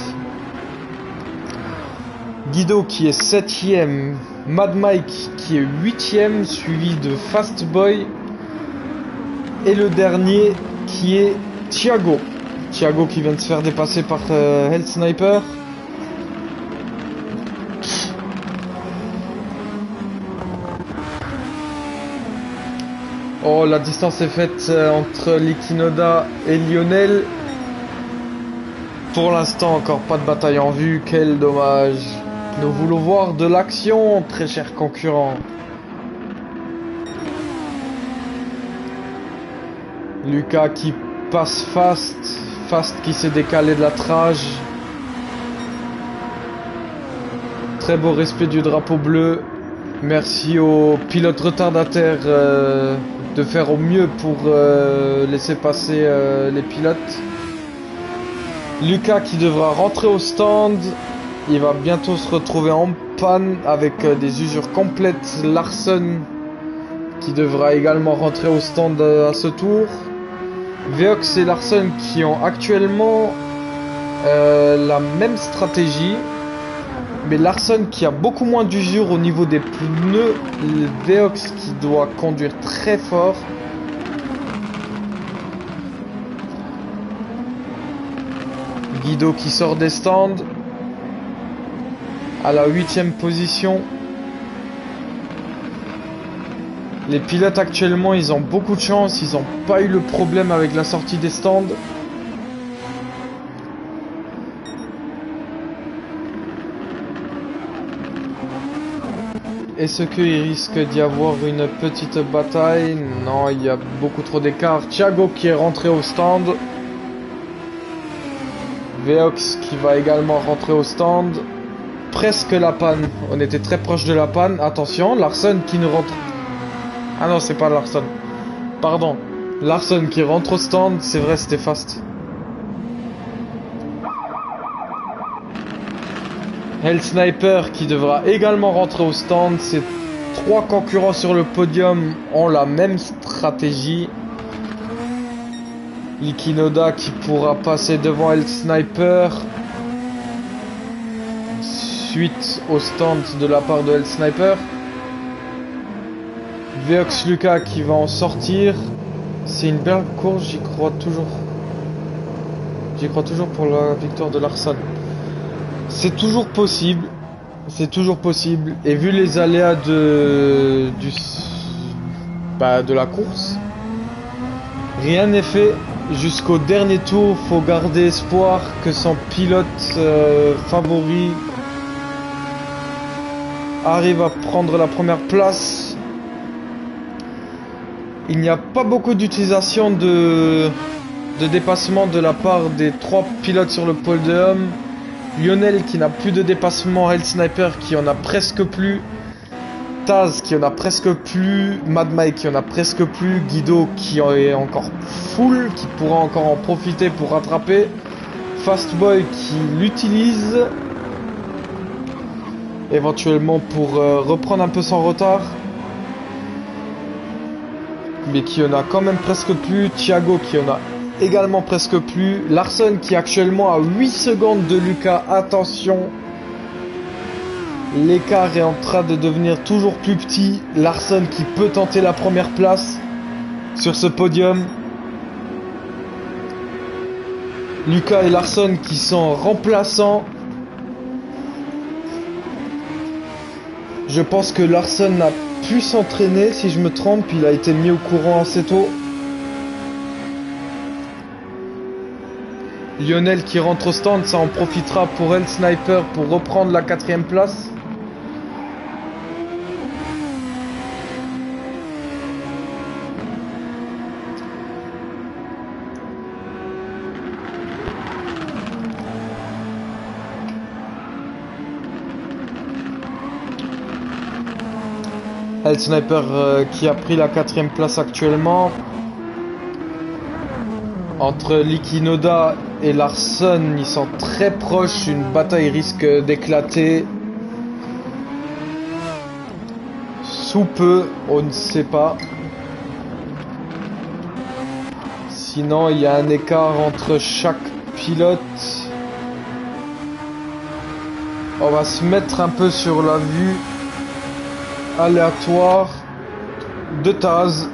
Guido qui est 7ème, Mad Mike qui est 8ème, suivi de Fastboy. Et le dernier qui est Thiago. Thiago qui vient de se faire dépasser par El Sniper. Oh, la distance est faite entre Likinoda et Lionel. Pour l'instant, encore pas de bataille en vue. Quel dommage. Nous voulons voir de l'action, très cher concurrent. Lucas qui passe Fast. Fast qui s'est décalé de la trage. Très beau respect du drapeau bleu. Merci aux pilotes retardataires de faire au mieux pour laisser passer les pilotes. Lucas qui devra rentrer au stand. Il va bientôt se retrouver en panne avec des usures complètes. Larson qui devra également rentrer au stand à ce tour. Veox et Larson qui ont actuellement la même stratégie. Mais Larson qui a beaucoup moins d'usure au niveau des pneus. Veox qui doit conduire très fort. Guido qui sort des stands. À la 8ème position. Les pilotes actuellement, ils ont beaucoup de chance, ils n'ont pas eu le problème avec la sortie des stands. Est-ce qu'il risque d'y avoir une petite bataille? Non, il y a beaucoup trop d'écart. Thiago qui est rentré au stand. Veox qui va également rentrer au stand. Presque la panne. On était très proche de la panne. Attention, Larson qui nous rentre. Ah non, c'est pas Larson. Pardon. Larson qui rentre au stand. C'est vrai, c'était fast. Hell Sniper qui devra également rentrer au stand. Ces trois concurrents sur le podium ont la même stratégie. Likinoda qui pourra passer devant Hell Sniper. Suite au stand de la part de Hell Sniper. Veox Lucas qui va en sortir. C'est une belle course, j'y crois toujours. J'y crois toujours pour la victoire de Larson. C'est toujours possible. C'est toujours possible. Et vu les aléas de la course, rien n'est fait. Jusqu'au dernier tour, faut garder espoir que son pilote favori arrive à prendre la première place. Il n'y a pas beaucoup d'utilisation de dépassement de la part des trois pilotes sur le podium. Lionel qui n'a plus de dépassement, Hell Sniper qui en a presque plus, Taz qui en a presque plus, Mad Mike qui en a presque plus, Guido qui en est encore full, qui pourra encore en profiter pour rattraper, Fastboy qui l'utilise éventuellement pour reprendre un peu son retard, mais qui en a quand même presque plus, Thiago qui en a également presque plus, Larson qui est actuellement à 8 secondes de Lucas, attention, l'écart est en train de devenir toujours plus petit, Larson qui peut tenter la première place sur ce podium, Lucas et Larson qui sont remplaçants. Je pense que Larson n'a pu s'entraîner, si je me trompe, il a été mis au courant assez tôt. Lionel qui rentre au stand, ça en profitera pour Hell Sniper pour reprendre la 4ème place. Hell Sniper qui a pris la 4ème place actuellement. Entre Likinoda et Larson, ils sont très proches, une bataille risque d'éclater. Sous peu, on ne sait pas. Sinon, il y a un écart entre chaque pilote. On va se mettre un peu sur la vue aléatoire de Taz.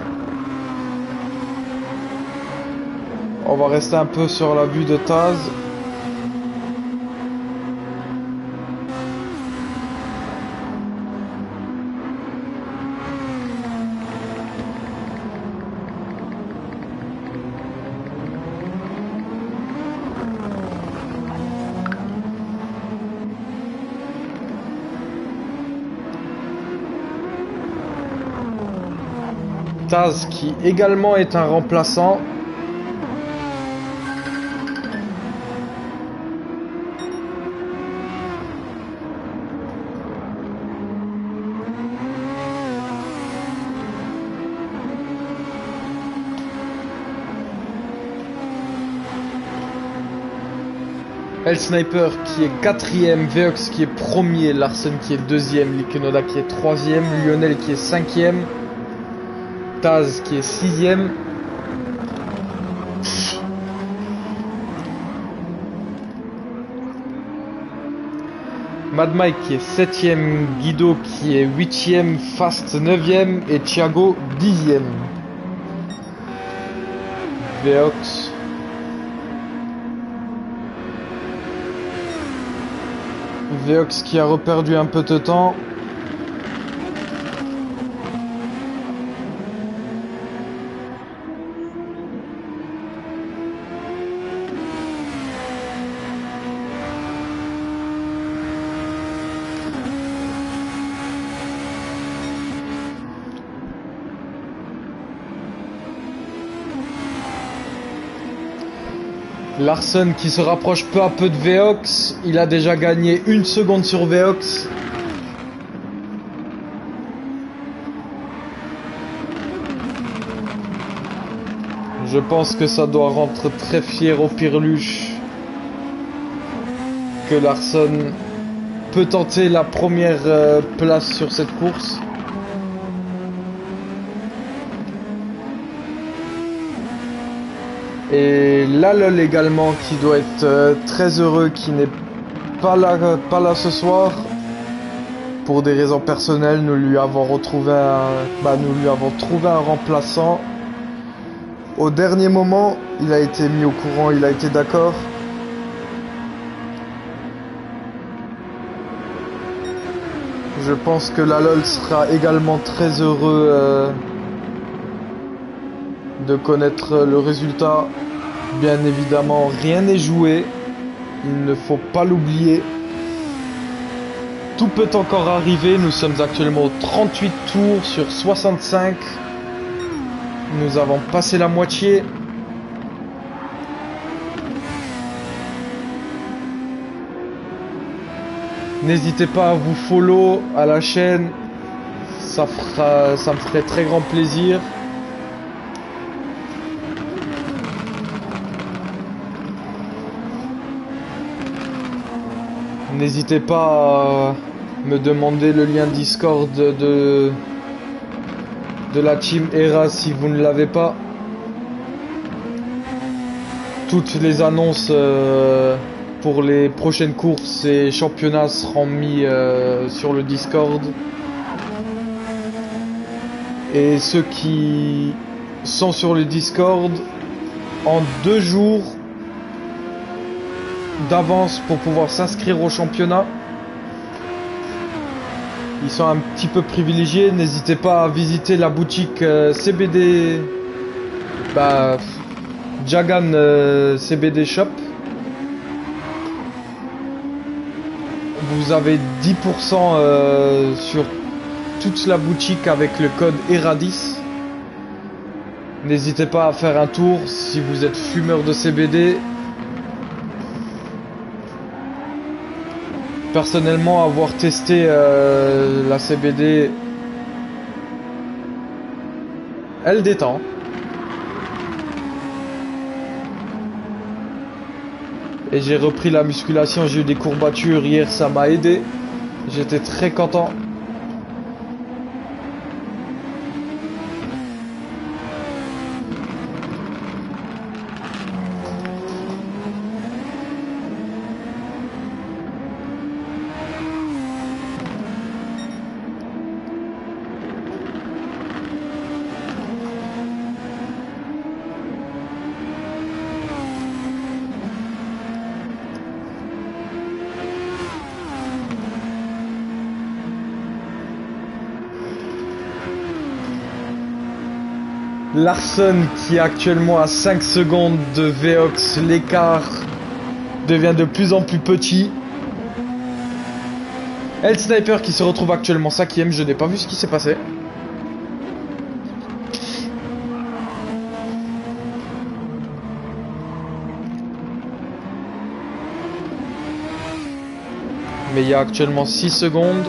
On va rester un peu sur la vue de Taz. Taz qui également est un remplaçant. Hell Sniper qui est 4ème, Veox qui est 1er, Larson qui est 2ème, Likinoda qui est 3ème, Lionel qui est 5ème, Taz qui est 6ème. Mad Mike qui est 7ème, Guido qui est 8ème, Fast 9ème et Thiago 10ème. Veox. Veox qui a reperdu un peu de temps. Larsen qui se rapproche peu à peu de Veox. Il a déjà gagné 1 seconde sur Veox. Je pense que ça doit rendre très fier au Pirluche que Larsen peut tenter la première place sur cette course. Et Lalol également qui doit être très heureux, qui n'est pas là ce soir. Pour des raisons personnelles, nous lui avons trouvé un remplaçant. Au dernier moment, il a été mis au courant, il a été d'accord. Je pense que Lalol sera également très heureux de connaître le résultat. Bien évidemment, rien n'est joué. Il ne faut pas l'oublier. Tout peut encore arriver. Nous sommes actuellement aux 38 tours sur 65. Nous avons passé la moitié. N'hésitez pas à vous follow à la chaîne. Ça me ferait très grand plaisir. N'hésitez pas à me demander le lien Discord de la team ERA si vous ne l'avez pas. Toutes les annonces pour les prochaines courses et championnats seront mis sur le Discord. Et ceux qui sont sur le Discord, en 2 jours d'avance pour pouvoir s'inscrire au championnat, ils sont un petit peu privilégiés. N'hésitez pas à visiter la boutique CBD, Jagan CBD Shop. Vous avez 10% sur toute la boutique avec le code ERA10. N'hésitez pas à faire un tour si vous êtes fumeur de CBD. Personnellement, avoir testé la CBD, elle détend. Et j'ai repris la musculation, j'ai eu des courbatures hier, ça m'a aidé. J'étais très content. Larsen qui est actuellement à 5 secondes de Veox, l'écart devient de plus en plus petit. El Sniper qui se retrouve actuellement 5ème, je n'ai pas vu ce qui s'est passé. Mais il y a actuellement 6 secondes.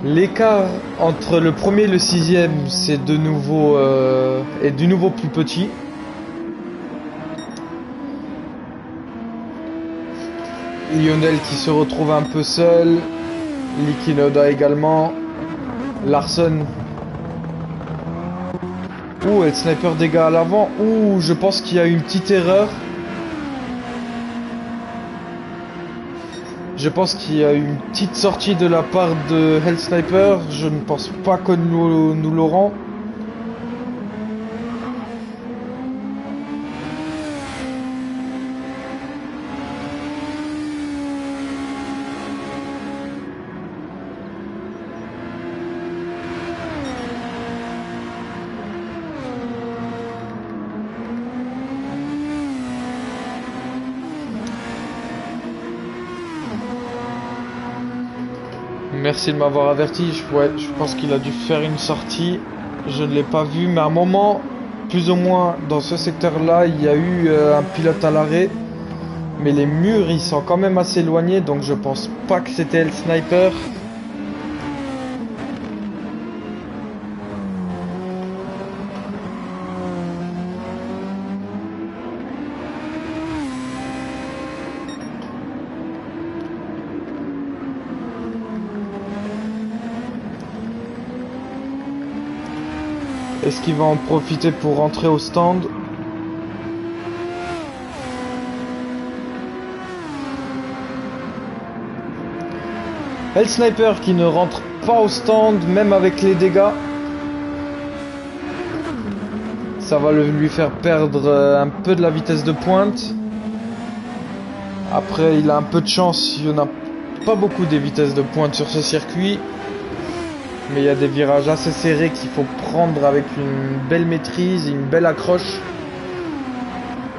L'écart entre le premier et le 6ème, c'est de nouveau est du nouveau plus petit. Lionel qui se retrouve un peu seul. Likinoda également. Larsen. Ouh, El Sniper dégâts à l'avant. Ouh, je pense qu'il y a eu une petite erreur. Je pense qu'il y a eu une petite sortie de la part de Hell Sniper. Je ne pense pas que nous l'aurons. Merci de m'avoir averti. Ouais, je pense qu'il a dû faire une sortie. Je ne l'ai pas vu, mais à un moment, plus ou moins dans ce secteur-là, il y a eu un pilote à l'arrêt. Mais les murs, ils sont quand même assez éloignés, donc je pense pas que c'était le sniper. Est-ce qu'il va en profiter pour rentrer au stand? Et le sniper qui ne rentre pas au stand, même avec les dégâts. Ça va lui faire perdre un peu de la vitesse de pointe. Après, il a un peu de chance, il n'y en a pas beaucoup des vitesses de pointe sur ce circuit. Mais il y a des virages assez serrés qu'il faut prendre avec une belle maîtrise, une belle accroche.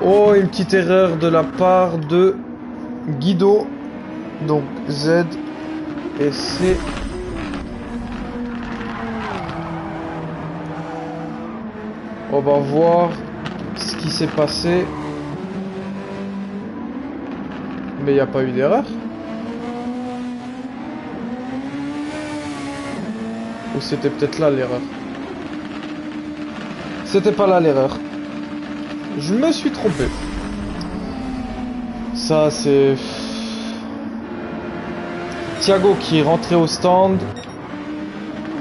Oh, une petite erreur de la part de Guido. Donc Z et C. On va voir ce qui s'est passé. Mais il n'y a pas eu d'erreur. Ou c'était peut-être là l'erreur. C'était pas là l'erreur. Je me suis trompé. Ça c'est... Thiago qui est rentré au stand.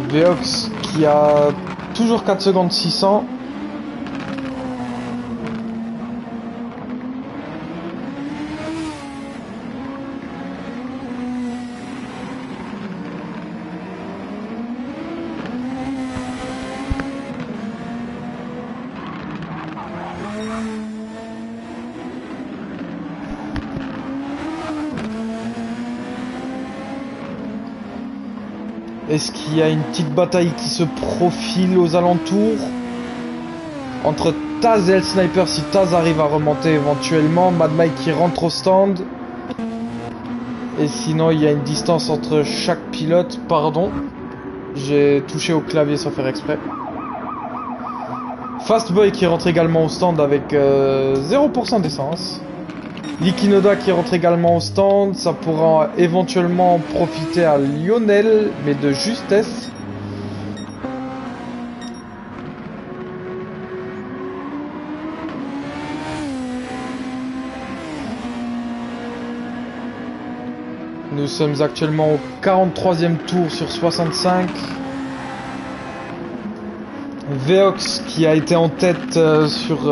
Veox qui a toujours 4 secondes 600. Est-ce qu'il y a une petite bataille qui se profile aux alentours entre Taz et le sniper? Si Taz arrive à remonter éventuellement, Mad Mike qui rentre au stand. Et sinon il y a une distance entre chaque pilote. Pardon, j'ai touché au clavier sans faire exprès. Fastboy qui rentre également au stand avec 0% d'essence. Likinoda qui rentre également au stand, ça pourra éventuellement profiter à Lionel, mais de justesse. Nous sommes actuellement au 43e tour sur 65. Veox qui a été en tête sur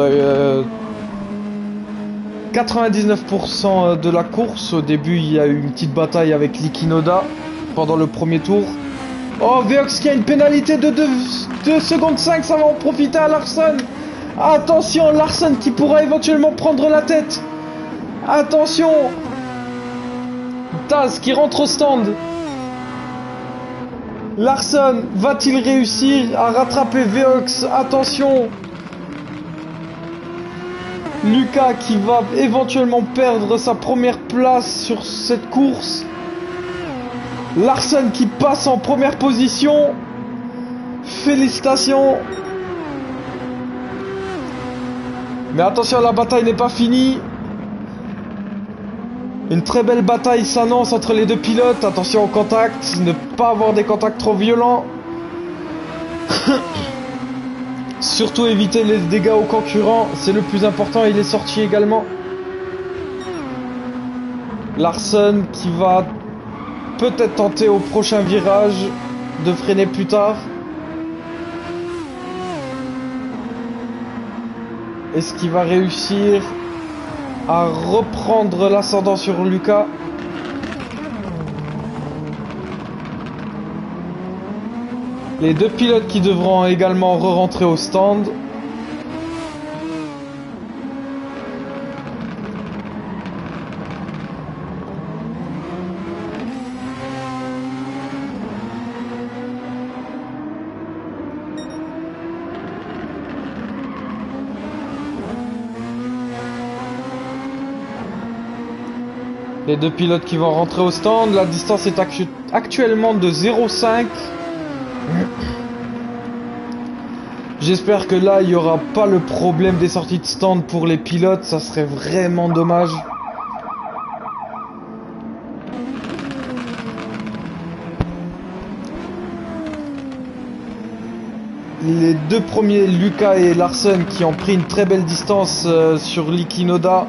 99% de la course. Au début, il y a eu une petite bataille avec Likinoda pendant le premier tour. Oh, Veox qui a une pénalité de 2 secondes 5, ça va en profiter à Larson. Attention, Larson qui pourra éventuellement prendre la tête. Attention. Taz qui rentre au stand. Larson va-t-il réussir à rattraper Veox? Attention. Lucas qui va éventuellement perdre sa première place sur cette course. Larson qui passe en première position. Félicitations. Mais attention, la bataille n'est pas finie. Une très belle bataille s'annonce entre les deux pilotes. Attention au contact, ne pas avoir des contacts trop violents. Surtout éviter les dégâts aux concurrents, c'est le plus important. Il est sorti également. Larson qui va peut-être tenter au prochain virage de freiner plus tard. Est-ce qu'il va réussir à reprendre l'ascendant sur Lucas? Les deux pilotes qui devront également re-rentrer au stand. Les deux pilotes qui vont rentrer au stand. La distance est actuellement de 0,5. J'espère que là, il n'y aura pas le problème des sorties de stand pour les pilotes. Ça serait vraiment dommage. Les deux premiers, Lucas et Larson, qui ont pris une très belle distance sur Likinoda.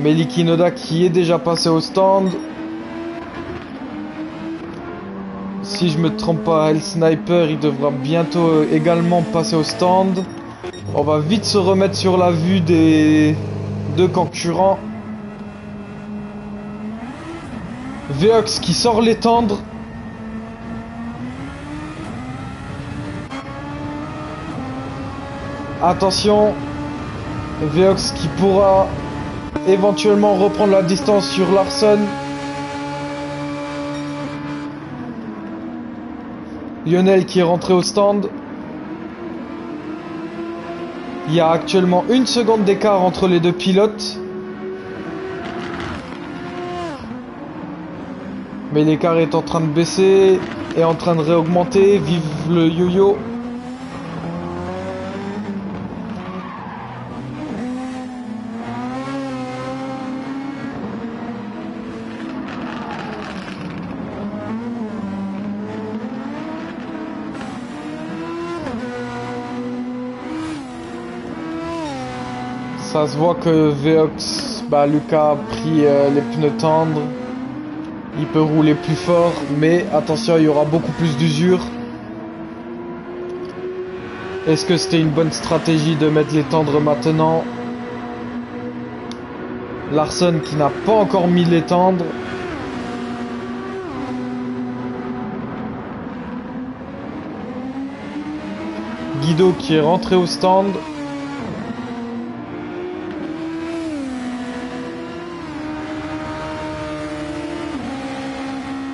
Mais Likinoda qui est déjà passé au stand. Si je me trompe pas, El Sniper, il devra bientôt également passer au stand. On va vite se remettre sur la vue des deux concurrents. Veox qui sort les tendres. Attention, Veox qui pourra éventuellement reprendre la distance sur Larson. Lionel qui est rentré au stand. Il y a actuellement 1 seconde d'écart entre les deux pilotes. Mais l'écart est en train de baisser et en train de réaugmenter. Vive le yo-yo. Ça se voit que Veox, Lucas a pris les pneus tendres. Il peut rouler plus fort, mais attention, il y aura beaucoup plus d'usure. Est-ce que c'était une bonne stratégie de mettre les tendres maintenant? Larson qui n'a pas encore mis les tendres. Guido qui est rentré au stand.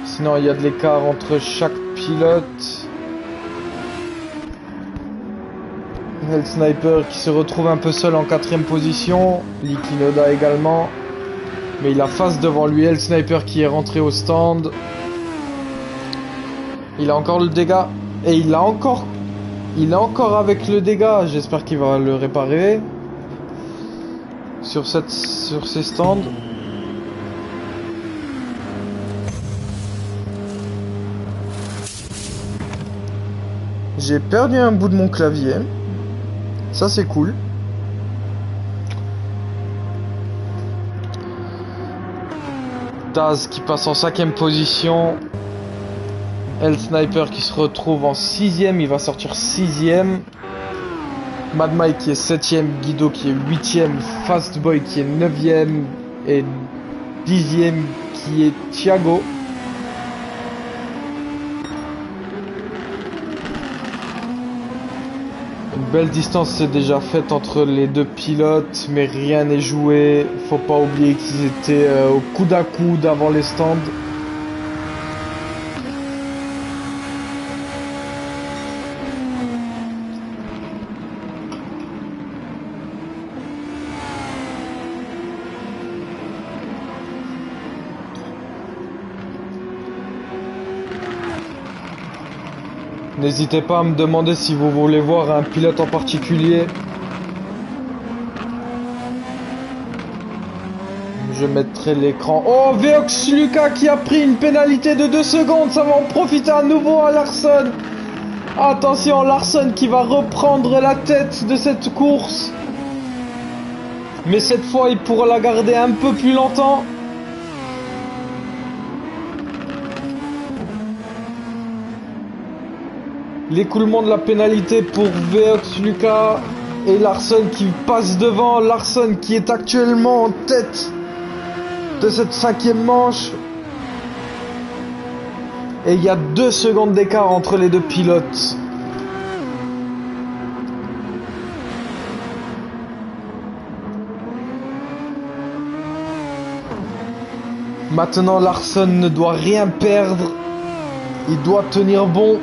Sinon, il y a de l'écart entre chaque pilote. El Sniper qui se retrouve un peu seul en 4ème position. Likinoda également. Mais il a face devant lui El Sniper qui est rentré au stand. Il a encore le dégât. Et il a encore avec le dégât. J'espère qu'il va le réparer. Sur ces stands. J'ai perdu un bout de mon clavier. Ça c'est cool. Taz qui passe en 5ème position. El Sniper qui se retrouve en 6ème. Il va sortir 6ème. Mad Mike qui est 7ème. Guido qui est 8ème. Fastboy qui est 9ème. Et 10ème qui est Thiago. Belle distance s'est déjà faite entre les deux pilotes, mais rien n'est joué. Faut pas oublier qu'ils étaient au coude à coude avant les stands. N'hésitez pas à me demander si vous voulez voir un pilote en particulier. Je mettrai l'écran. Oh, Veox Lucas qui a pris une pénalité de 2 secondes. Ça va en profiter à nouveau à Larson. Attention, Larson qui va reprendre la tête de cette course. Mais cette fois, il pourra la garder un peu plus longtemps. L'écoulement de la pénalité pour Veox Lucas et Larson qui passe devant. Larson qui est actuellement en tête de cette 5ème manche. Et il y a 2 secondes d'écart entre les deux pilotes. Maintenant, Larson ne doit rien perdre. Il doit tenir bon.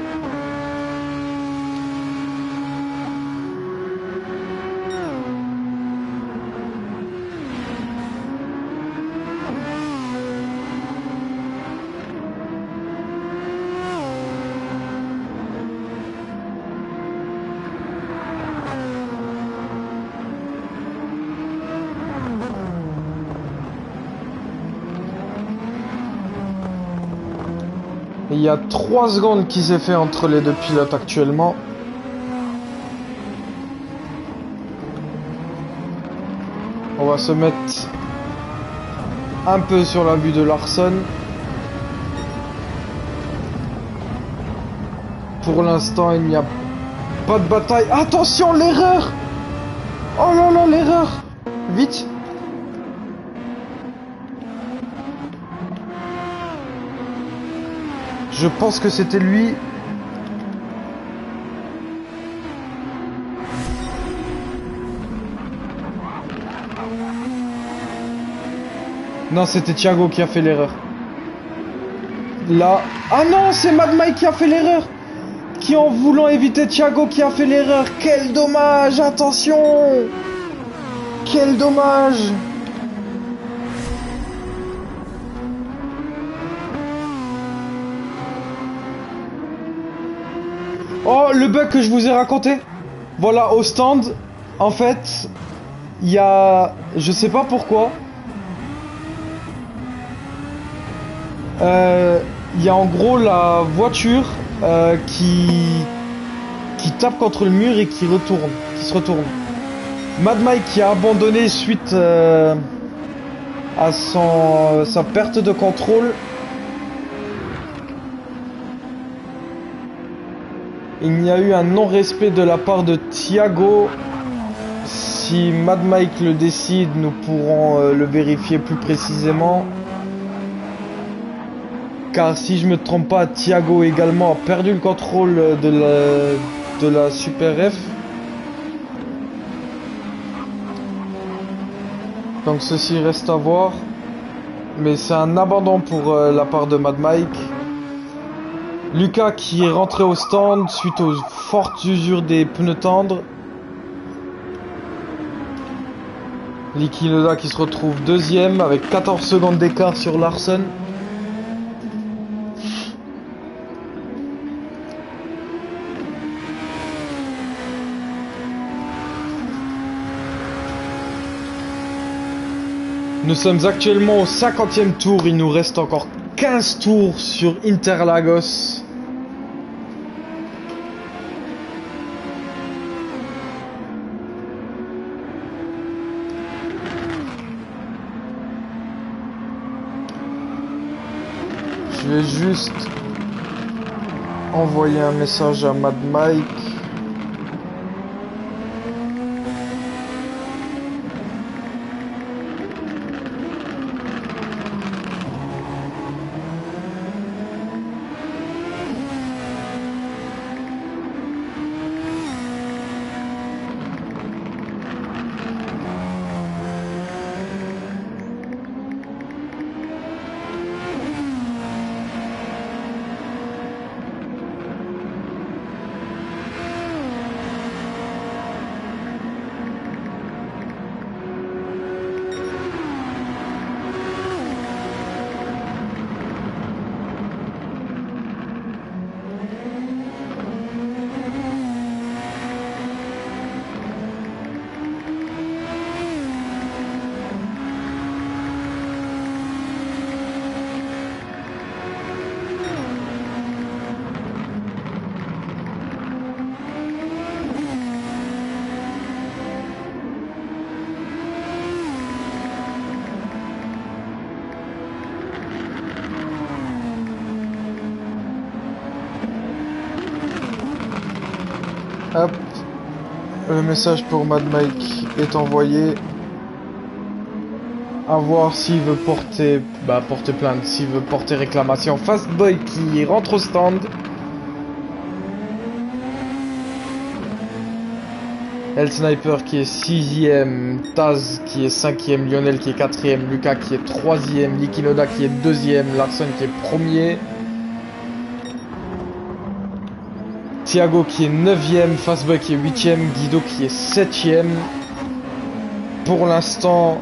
Il y a 3 secondes qui s'est fait entre les deux pilotes actuellement. On va se mettre un peu sur la vue de Larson. Pour l'instant, il n'y a pas de bataille. Attention, l'erreur! Oh là là, l'erreur! Vite! Je pense que c'était lui. Non, c'était Thiago qui a fait l'erreur. Là... Ah non, c'est Mad Mike qui a fait l'erreur. Qui, en voulant éviter Thiago, qui a fait l'erreur. Quel dommage, attention. Quel dommage. Oh, le bug que je vous ai raconté. Voilà, au stand, en fait, il y a... Je sais pas pourquoi. Il y a en gros la voiture qui tape contre le mur et qui se retourne. Mad Mike qui a abandonné suite à sa perte de contrôle. Il y a eu un non-respect de la part de Thiago. Si Mad Mike le décide, nous pourrons le vérifier plus précisément. Car si je me trompe pas, Thiago également a perdu le contrôle de la Super F. Donc ceci reste à voir. Mais c'est un abandon pour la part de Mad Mike. Lucas qui est rentré au stand suite aux fortes usures des pneus tendres. Niki Lauda qui se retrouve deuxième avec 14 secondes d'écart sur Larson. Nous sommes actuellement au 50e tour, il nous reste encore 15 tours sur Interlagos. Je vais juste envoyer un message à Mad Mike. Hop, le message pour Mad Mike est envoyé. À voir s'il veut porter plainte, s'il veut porter réclamation. Fastboy qui rentre au stand. El Sniper qui est 6ème, Taz qui est 5ème, Lionel qui est 4ème, Lucas qui est 3ème, Niki Lauda qui est 2ème, Larson qui est 1er. Thiago qui est 9ème, Fastboy qui est 8ème, Guido qui est 7ème. Pour l'instant,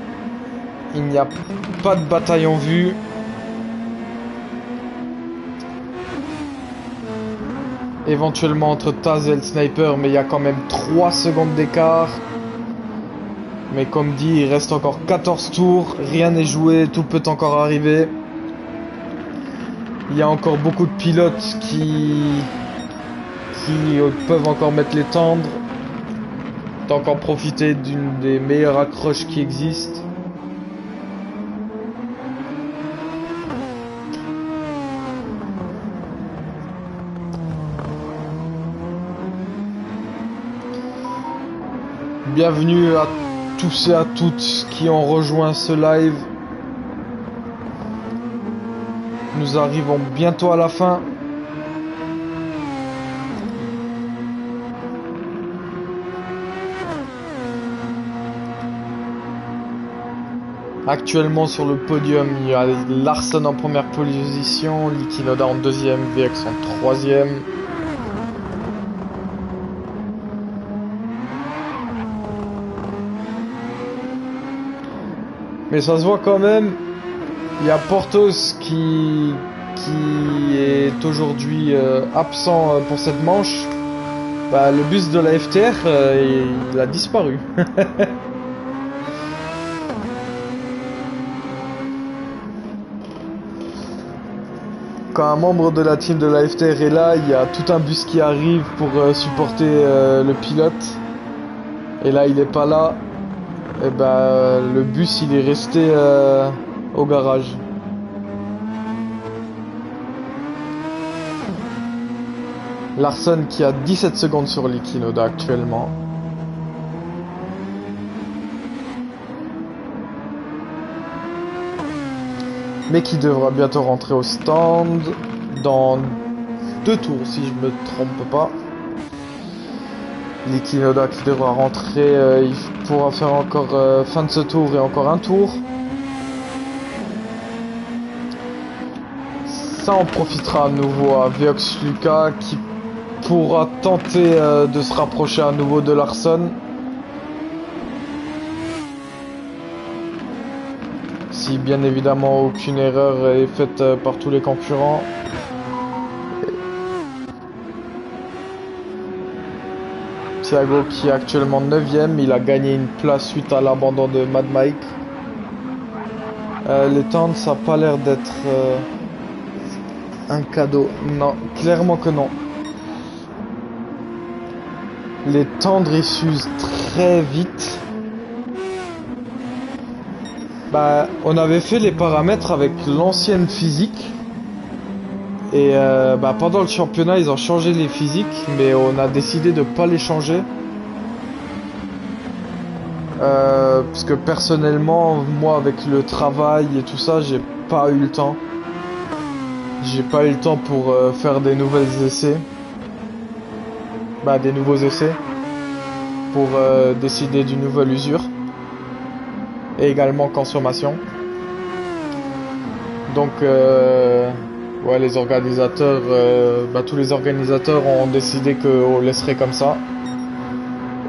il n'y a pas de bataille en vue. Éventuellement entre Taz et le Sniper, mais il y a quand même 3 secondes d'écart. Mais comme dit, il reste encore 14 tours, rien n'est joué, tout peut encore arriver. Il y a encore beaucoup de pilotes qui peuvent encore mettre les tendres. Encore profiter d'une des meilleures accroches qui existent. Bienvenue à tous et à toutes qui ont rejoint ce live. Nous arrivons bientôt à la fin. Actuellement sur le podium, il y a Larson en première position, Liqui Noda en deuxième, VX en troisième. Mais ça se voit quand même, il y a Portos qui est aujourd'hui absent pour cette manche. Bah, le bus de la FTR, il a disparu. Quand un membre de la team de la FTR est là, il y a tout un bus qui arrive pour supporter le pilote. Et là, il est pas là. Et bah, le bus, il est resté au garage. Larson qui a 17 secondes sur Liqui Noda actuellement. Mais qui devra bientôt rentrer au stand dans 2 tours si je me trompe pas. Liqui Noda qui devra rentrer, il pourra faire encore fin de ce tour et encore un tour. Ça en profitera à nouveau à Veox Lucas qui pourra tenter de se rapprocher à nouveau de Larson. Si bien évidemment aucune erreur est faite par tous les concurrents. Thiago qui est actuellement 9ème, il a gagné une place suite à l'abandon de Mad Mike. Les tendres, ça n'a pas l'air d'être un cadeau. Non, clairement que non. Les tendres ils s'usent très vite. Bah, on avait fait les paramètres avec l'ancienne physique. Et bah, pendant le championnat, ils ont changé les physiques, mais on a décidé de pas les changer. Parce que personnellement, moi, avec le travail et tout ça, j'ai pas eu le temps. J'ai pas eu le temps pour faire des nouvelles essais. Bah, des nouveaux essais. Pour décider d'une nouvelle usure. Et également consommation. Donc, ouais, les organisateurs, bah, tous les organisateurs ont décidé qu'on laisserait comme ça.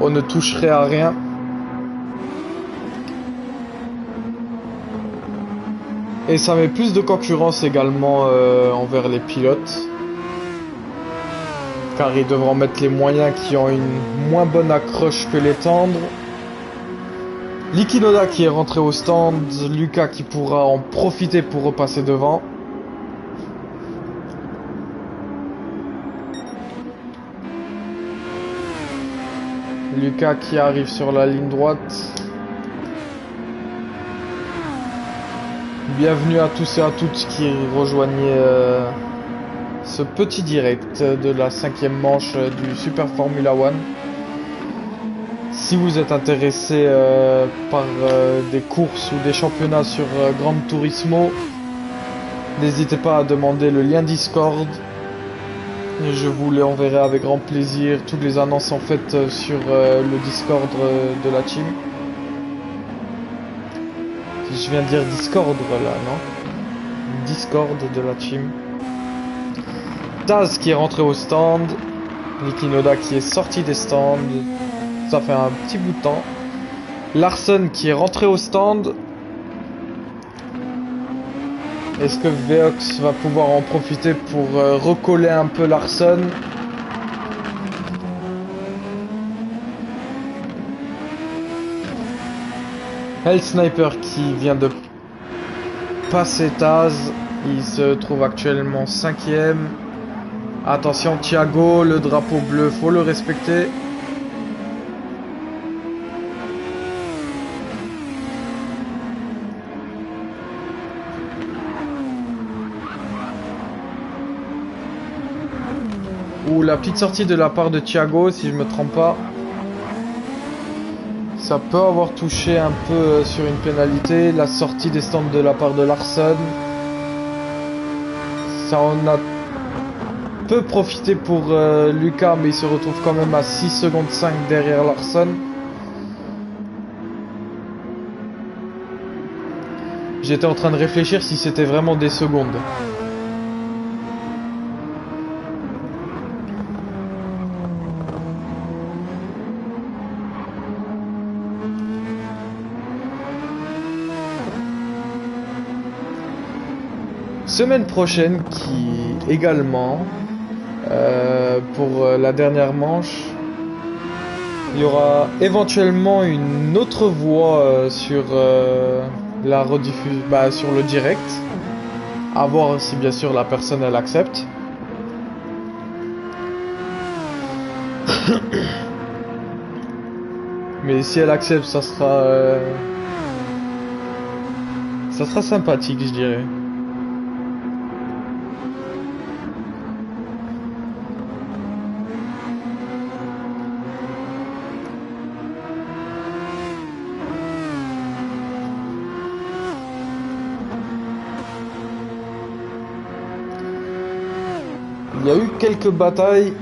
On ne toucherait à rien. Et ça met plus de concurrence également envers les pilotes. Car ils devront mettre les moyens qui ont une moins bonne accroche que les tendres. Liqui Noda qui est rentré au stand, Lucas qui pourra en profiter pour repasser devant. Lucas qui arrive sur la ligne droite. Bienvenue à tous et à toutes qui rejoignaient ce petit direct de la 5e manche du Super Formula One. Si vous êtes intéressé par des courses ou des championnats sur Gran Turismo, n'hésitez pas à demander le lien Discord. Je vous l'enverrai avec grand plaisir. Toutes les annonces sont faites sur le Discord de la team. Je viens de dire Discord là, non? Discord de la team. Taz qui est rentré au stand. Liqui Noda qui est sorti des stands. Ça fait un petit bout de temps. Larson qui est rentré au stand. Est-ce que Veox va pouvoir en profiter pour recoller un peu Larson? Hell Sniper qui vient de passer Taz. Il se trouve actuellement 5e. Attention Thiago, le drapeau bleu, faut le respecter. Ou la petite sortie de la part de Thiago, si je me trompe pas. Ça peut avoir touché un peu sur une pénalité. La sortie des stands de la part de Larsson. Ça en a peu profité pour Lucas, mais il se retrouve quand même à 6 secondes 5 derrière Larsson. J'étais en train de réfléchir si c'était vraiment des secondes. Semaine prochaine qui également pour la dernière manche il y aura éventuellement une autre voix sur la rediffusion, sur le direct, à voir si bien sûr la personne elle accepte. Mais si elle accepte, ça sera sympathique, je dirais. Il y a eu quelques batailles,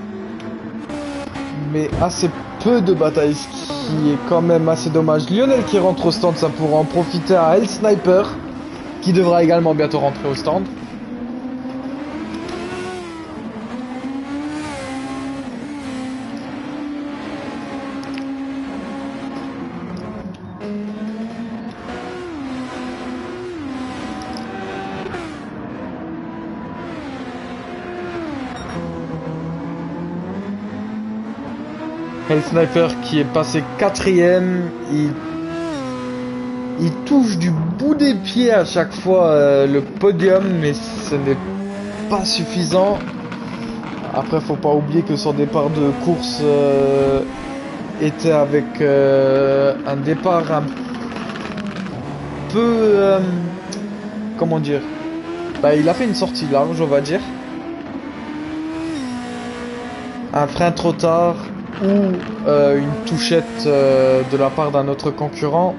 mais assez peu de batailles, ce qui est quand même assez dommage. Lionel qui rentre au stand, ça pourra en profiter à El Sniper, qui devra également bientôt rentrer au stand. El Sniper qui est passé 4ème, il touche du bout des pieds à chaque fois le podium, mais ce n'est pas suffisant. Après, faut pas oublier que son départ de course était avec un départ un peu... comment dire, il a fait une sortie large, on va dire. Un frein trop tard ou une touchette de la part d'un autre concurrent.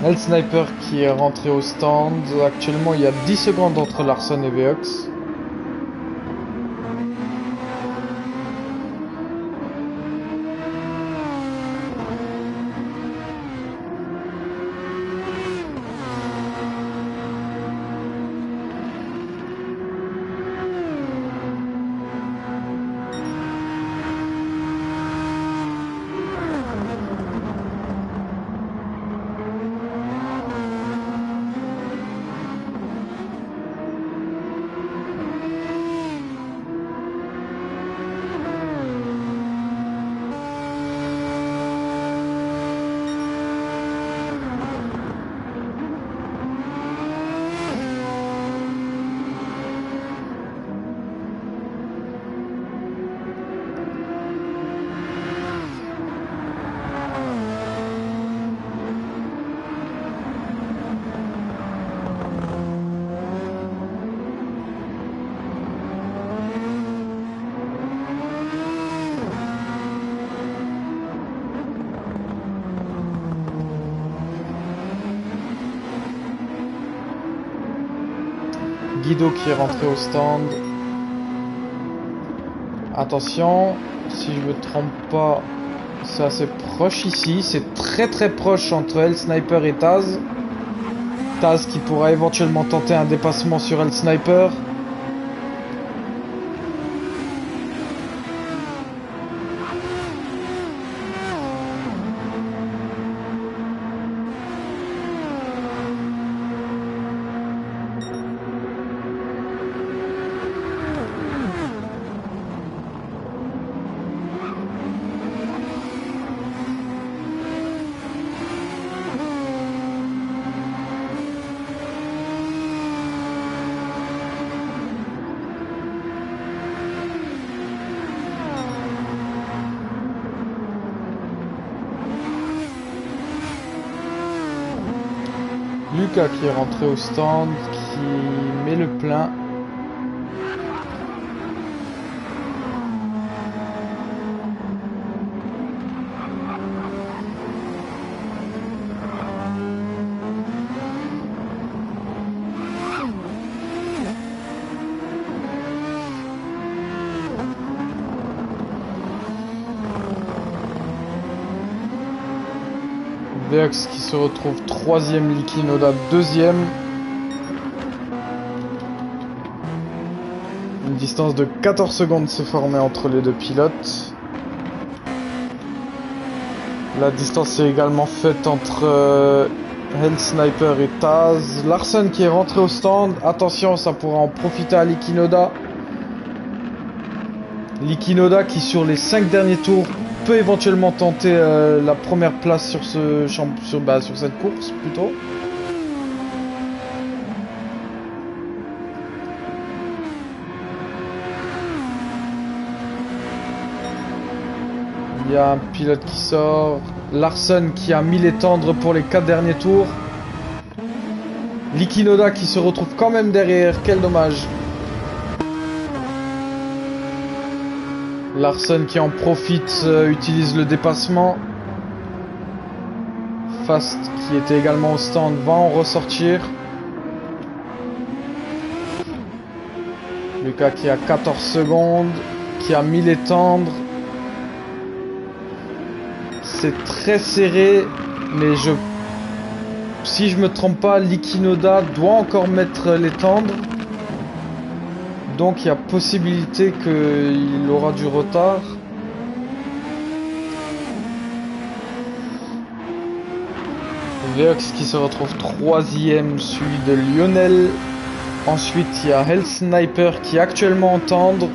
El Sniper qui est rentré au stand. Actuellement, il y a 10 secondes entre Larsson et Veox. Guido qui est rentré au stand. Attention, si je me trompe pas, c'est assez proche ici. C'est très proche entre El Sniper et Taz. Taz qui pourra éventuellement tenter un dépassement sur El Sniper. Lucas qui est rentré au stand, qui met le plein. Veox qui se retrouve 3ème, Likinoda 2ème. Une distance de 14 secondes s'est formée entre les deux pilotes. La distance est également faite entre El Sniper et Taz. Larsen qui est rentré au stand. Attention, ça pourra en profiter à Likinoda. Likinoda qui sur les 5 derniers tours peut éventuellement tenter la première place sur sur cette course plutôt. Il y a un pilote qui sort. Larsen qui a mis les tendres pour les 4 derniers tours. Likinoda qui se retrouve quand même derrière. Quel dommage. Larsen qui en profite, utilise le dépassement. Fast qui était également au stand va en ressortir. Lucas qui a 14 secondes, qui a mis les tendres. C'est très serré, mais si je me trompe pas, Likinoda doit encore mettre les tendres. Donc il y a possibilité qu'il aura du retard. Veox qui se retrouve 3ème, suivi de Lionel. Ensuite il y a El Sniper qui est actuellement en tendre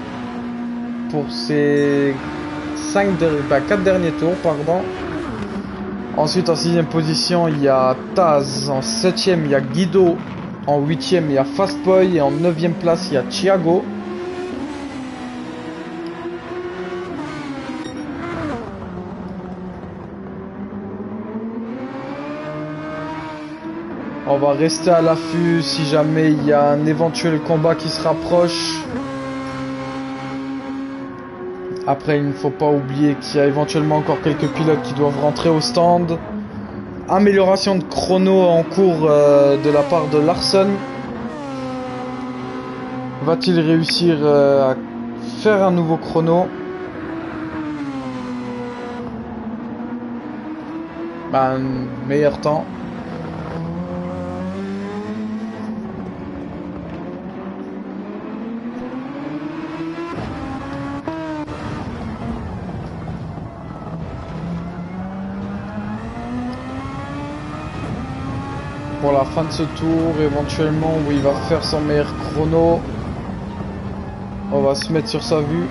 pour ses 4 derniers tours. Pardon. Ensuite en 6ème position il y a Taz, en 7ème il y a Guido. En 8ème, il y a Fastboy et en 9ème place, il y a Thiago. On va rester à l'affût si jamais il y a un éventuel combat qui se rapproche. Après, il ne faut pas oublier qu'il y a éventuellement encore quelques pilotes qui doivent rentrer au stand. Amélioration de chrono en cours de la part de Larsen. Va-t-il réussir à faire un nouveau chrono? Un meilleur temps. Pour la fin de ce tour, éventuellement où il va faire son meilleur chrono, on va se mettre sur sa vue.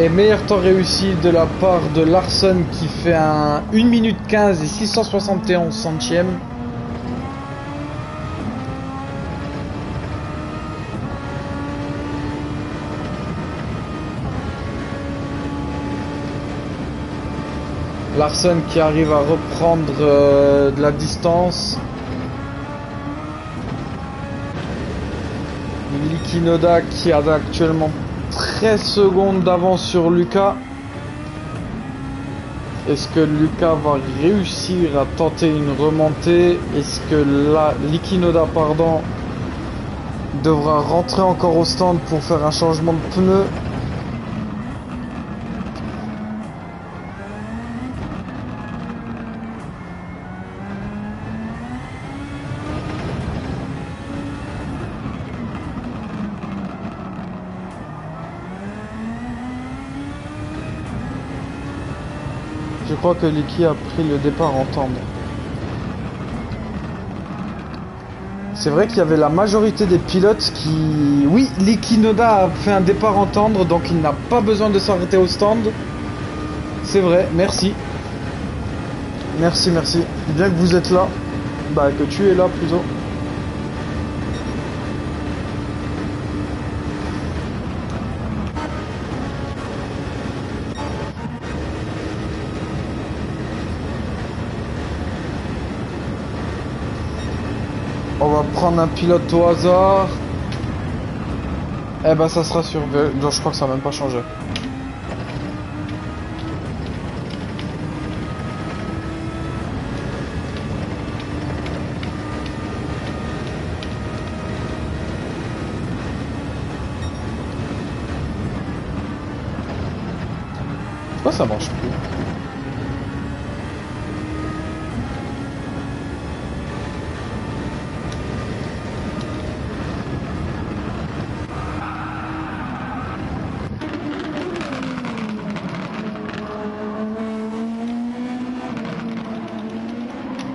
Et meilleur temps réussi de la part de Larsen qui fait un 1 minute 15 et 671 centièmes. Larsen qui arrive à reprendre de la distance. Likinoda qui a actuellement 13 secondes d'avance sur Lucas. Est-ce que Lucas va réussir à tenter une remontée? Est-ce que Likinoda, pardon, devra rentrer encore au stand pour faire un changement de pneu? Je crois que Liki a pris le départ en tendre. C'est vrai qu'il y avait la majorité des pilotes qui... Oui, Likinoda a fait un départ en tendre, donc il n'a pas besoin de s'arrêter au stand. C'est vrai, merci. Merci, merci. Bien que vous êtes là. Bah, que tu es là, plutôt. On va prendre un pilote au hasard. Eh ben ça sera sur... Non, je crois que ça n'a même pas changé. Pourquoi ça marche plus?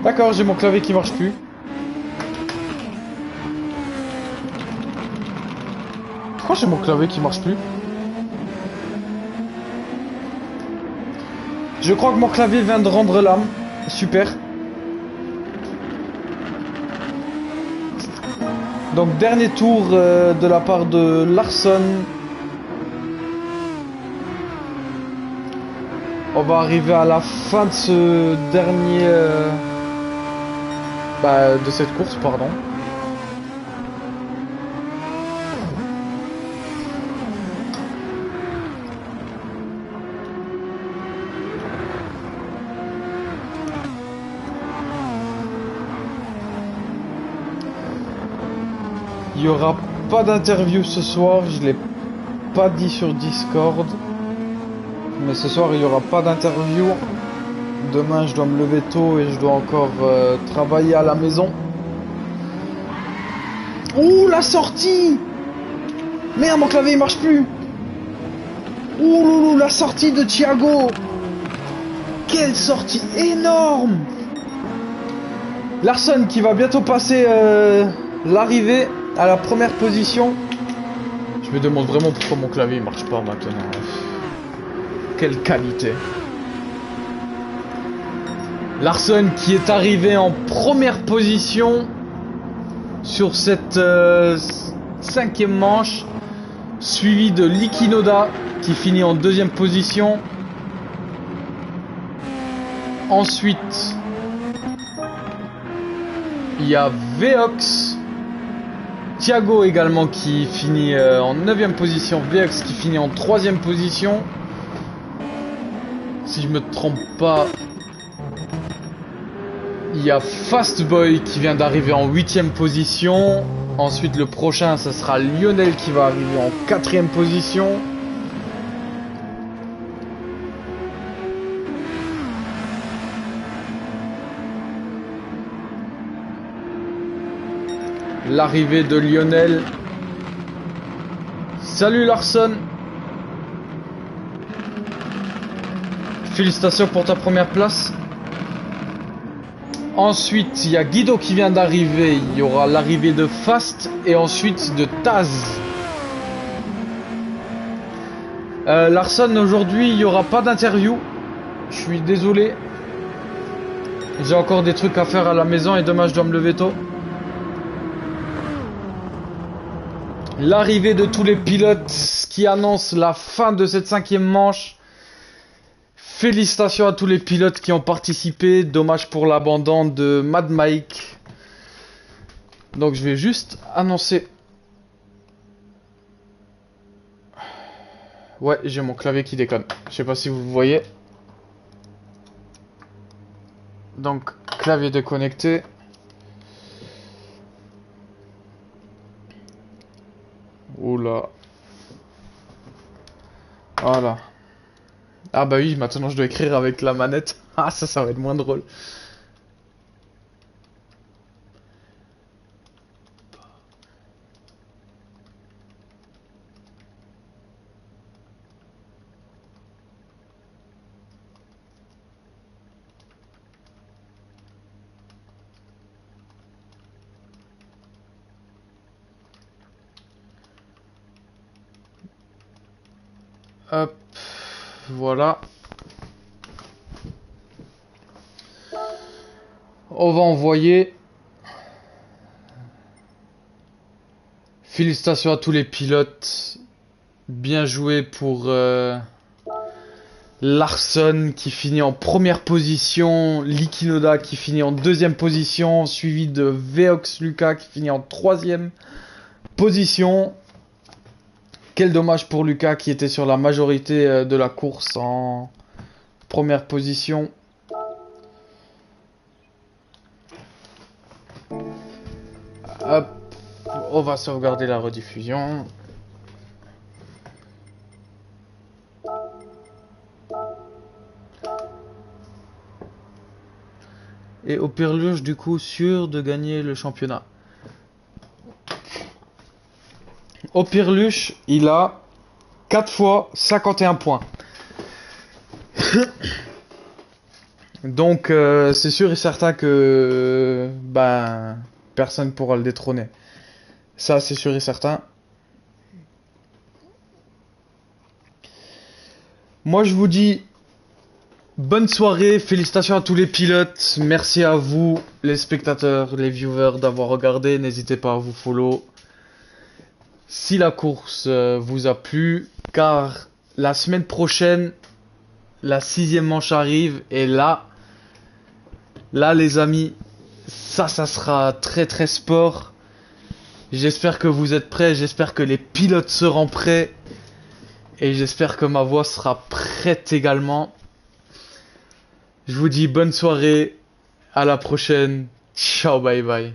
D'accord, j'ai mon clavier qui marche plus. Pourquoi j'ai mon clavier qui marche plus? Je crois que mon clavier vient de rendre l'âme. Super. Donc dernier tour de la part de Larsson. On va arriver à la fin de ce dernier... de cette course, pardon. Il n'y aura pas d'interview ce soir, je ne l'ai pas dit sur Discord. Mais ce soir, il n'y aura pas d'interview. Demain, je dois me lever tôt et je dois encore travailler à la maison. Ouh, la sortie! Merde, mon clavier, il marche plus! Ouh, loulou, la sortie de Thiago! Quelle sortie énorme! Larsson qui va bientôt passer l'arrivée à la première position. Je me demande vraiment pourquoi mon clavier, il marche pas maintenant. Quelle qualité! Larsson qui est arrivé en première position sur cette 5e manche, suivi de Likinoda qui finit en 2e position. Ensuite, il y a Veox, Thiago également qui finit en 9e position, Veox qui finit en 3e position. Si je me trompe pas, il y a Fastboy qui vient d'arriver en 8e position. Ensuite, le prochain, ce sera Lionel qui va arriver en 4e position. L'arrivée de Lionel. Salut Larsson. Félicitations pour ta première place. Ensuite, il y a Guido qui vient d'arriver. Il y aura l'arrivée de Fast et ensuite de Taz. Larsson, aujourd'hui, il n'y aura pas d'interview. Je suis désolé. J'ai encore des trucs à faire à la maison et demain, je dois me lever tôt. L'arrivée de tous les pilotes qui annoncent la fin de cette 5e manche. Félicitations à tous les pilotes qui ont participé. Dommage pour l'abandon de Mad Mike. Donc je vais juste annoncer. Ouais, j'ai mon clavier qui déconne. Je sais pas si vous voyez. Donc, clavier déconnecté. Oula. Voilà. Ah bah oui, maintenant je dois écrire avec la manette. Ah, ça va être moins drôle. Hop. Voilà. On va envoyer. Félicitations à tous les pilotes. Bien joué pour Larson qui finit en première position. Liki Noda qui finit en deuxième position. Suivi de Veox Lucas qui finit en troisième position. Quel dommage pour Lucas qui était sur la majorité de la course en première position. Hop, on va sauvegarder la rediffusion. Et Operluche du coup sûr de gagner le championnat. Operluche, il a 4 fois 51 points. Donc c'est sûr et certain que ben personne pourra le détrôner. Ça c'est sûr et certain. Moi je vous dis bonne soirée, félicitations à tous les pilotes, merci à vous les spectateurs, les viewers d'avoir regardé, n'hésitez pas à vous follow. Si la course vous a plu, car la semaine prochaine, la 6e manche arrive et là les amis, ça sera très très sport. J'espère que vous êtes prêts, j'espère que les pilotes seront prêts et j'espère que ma voix sera prête également. Je vous dis bonne soirée, à la prochaine, ciao bye bye.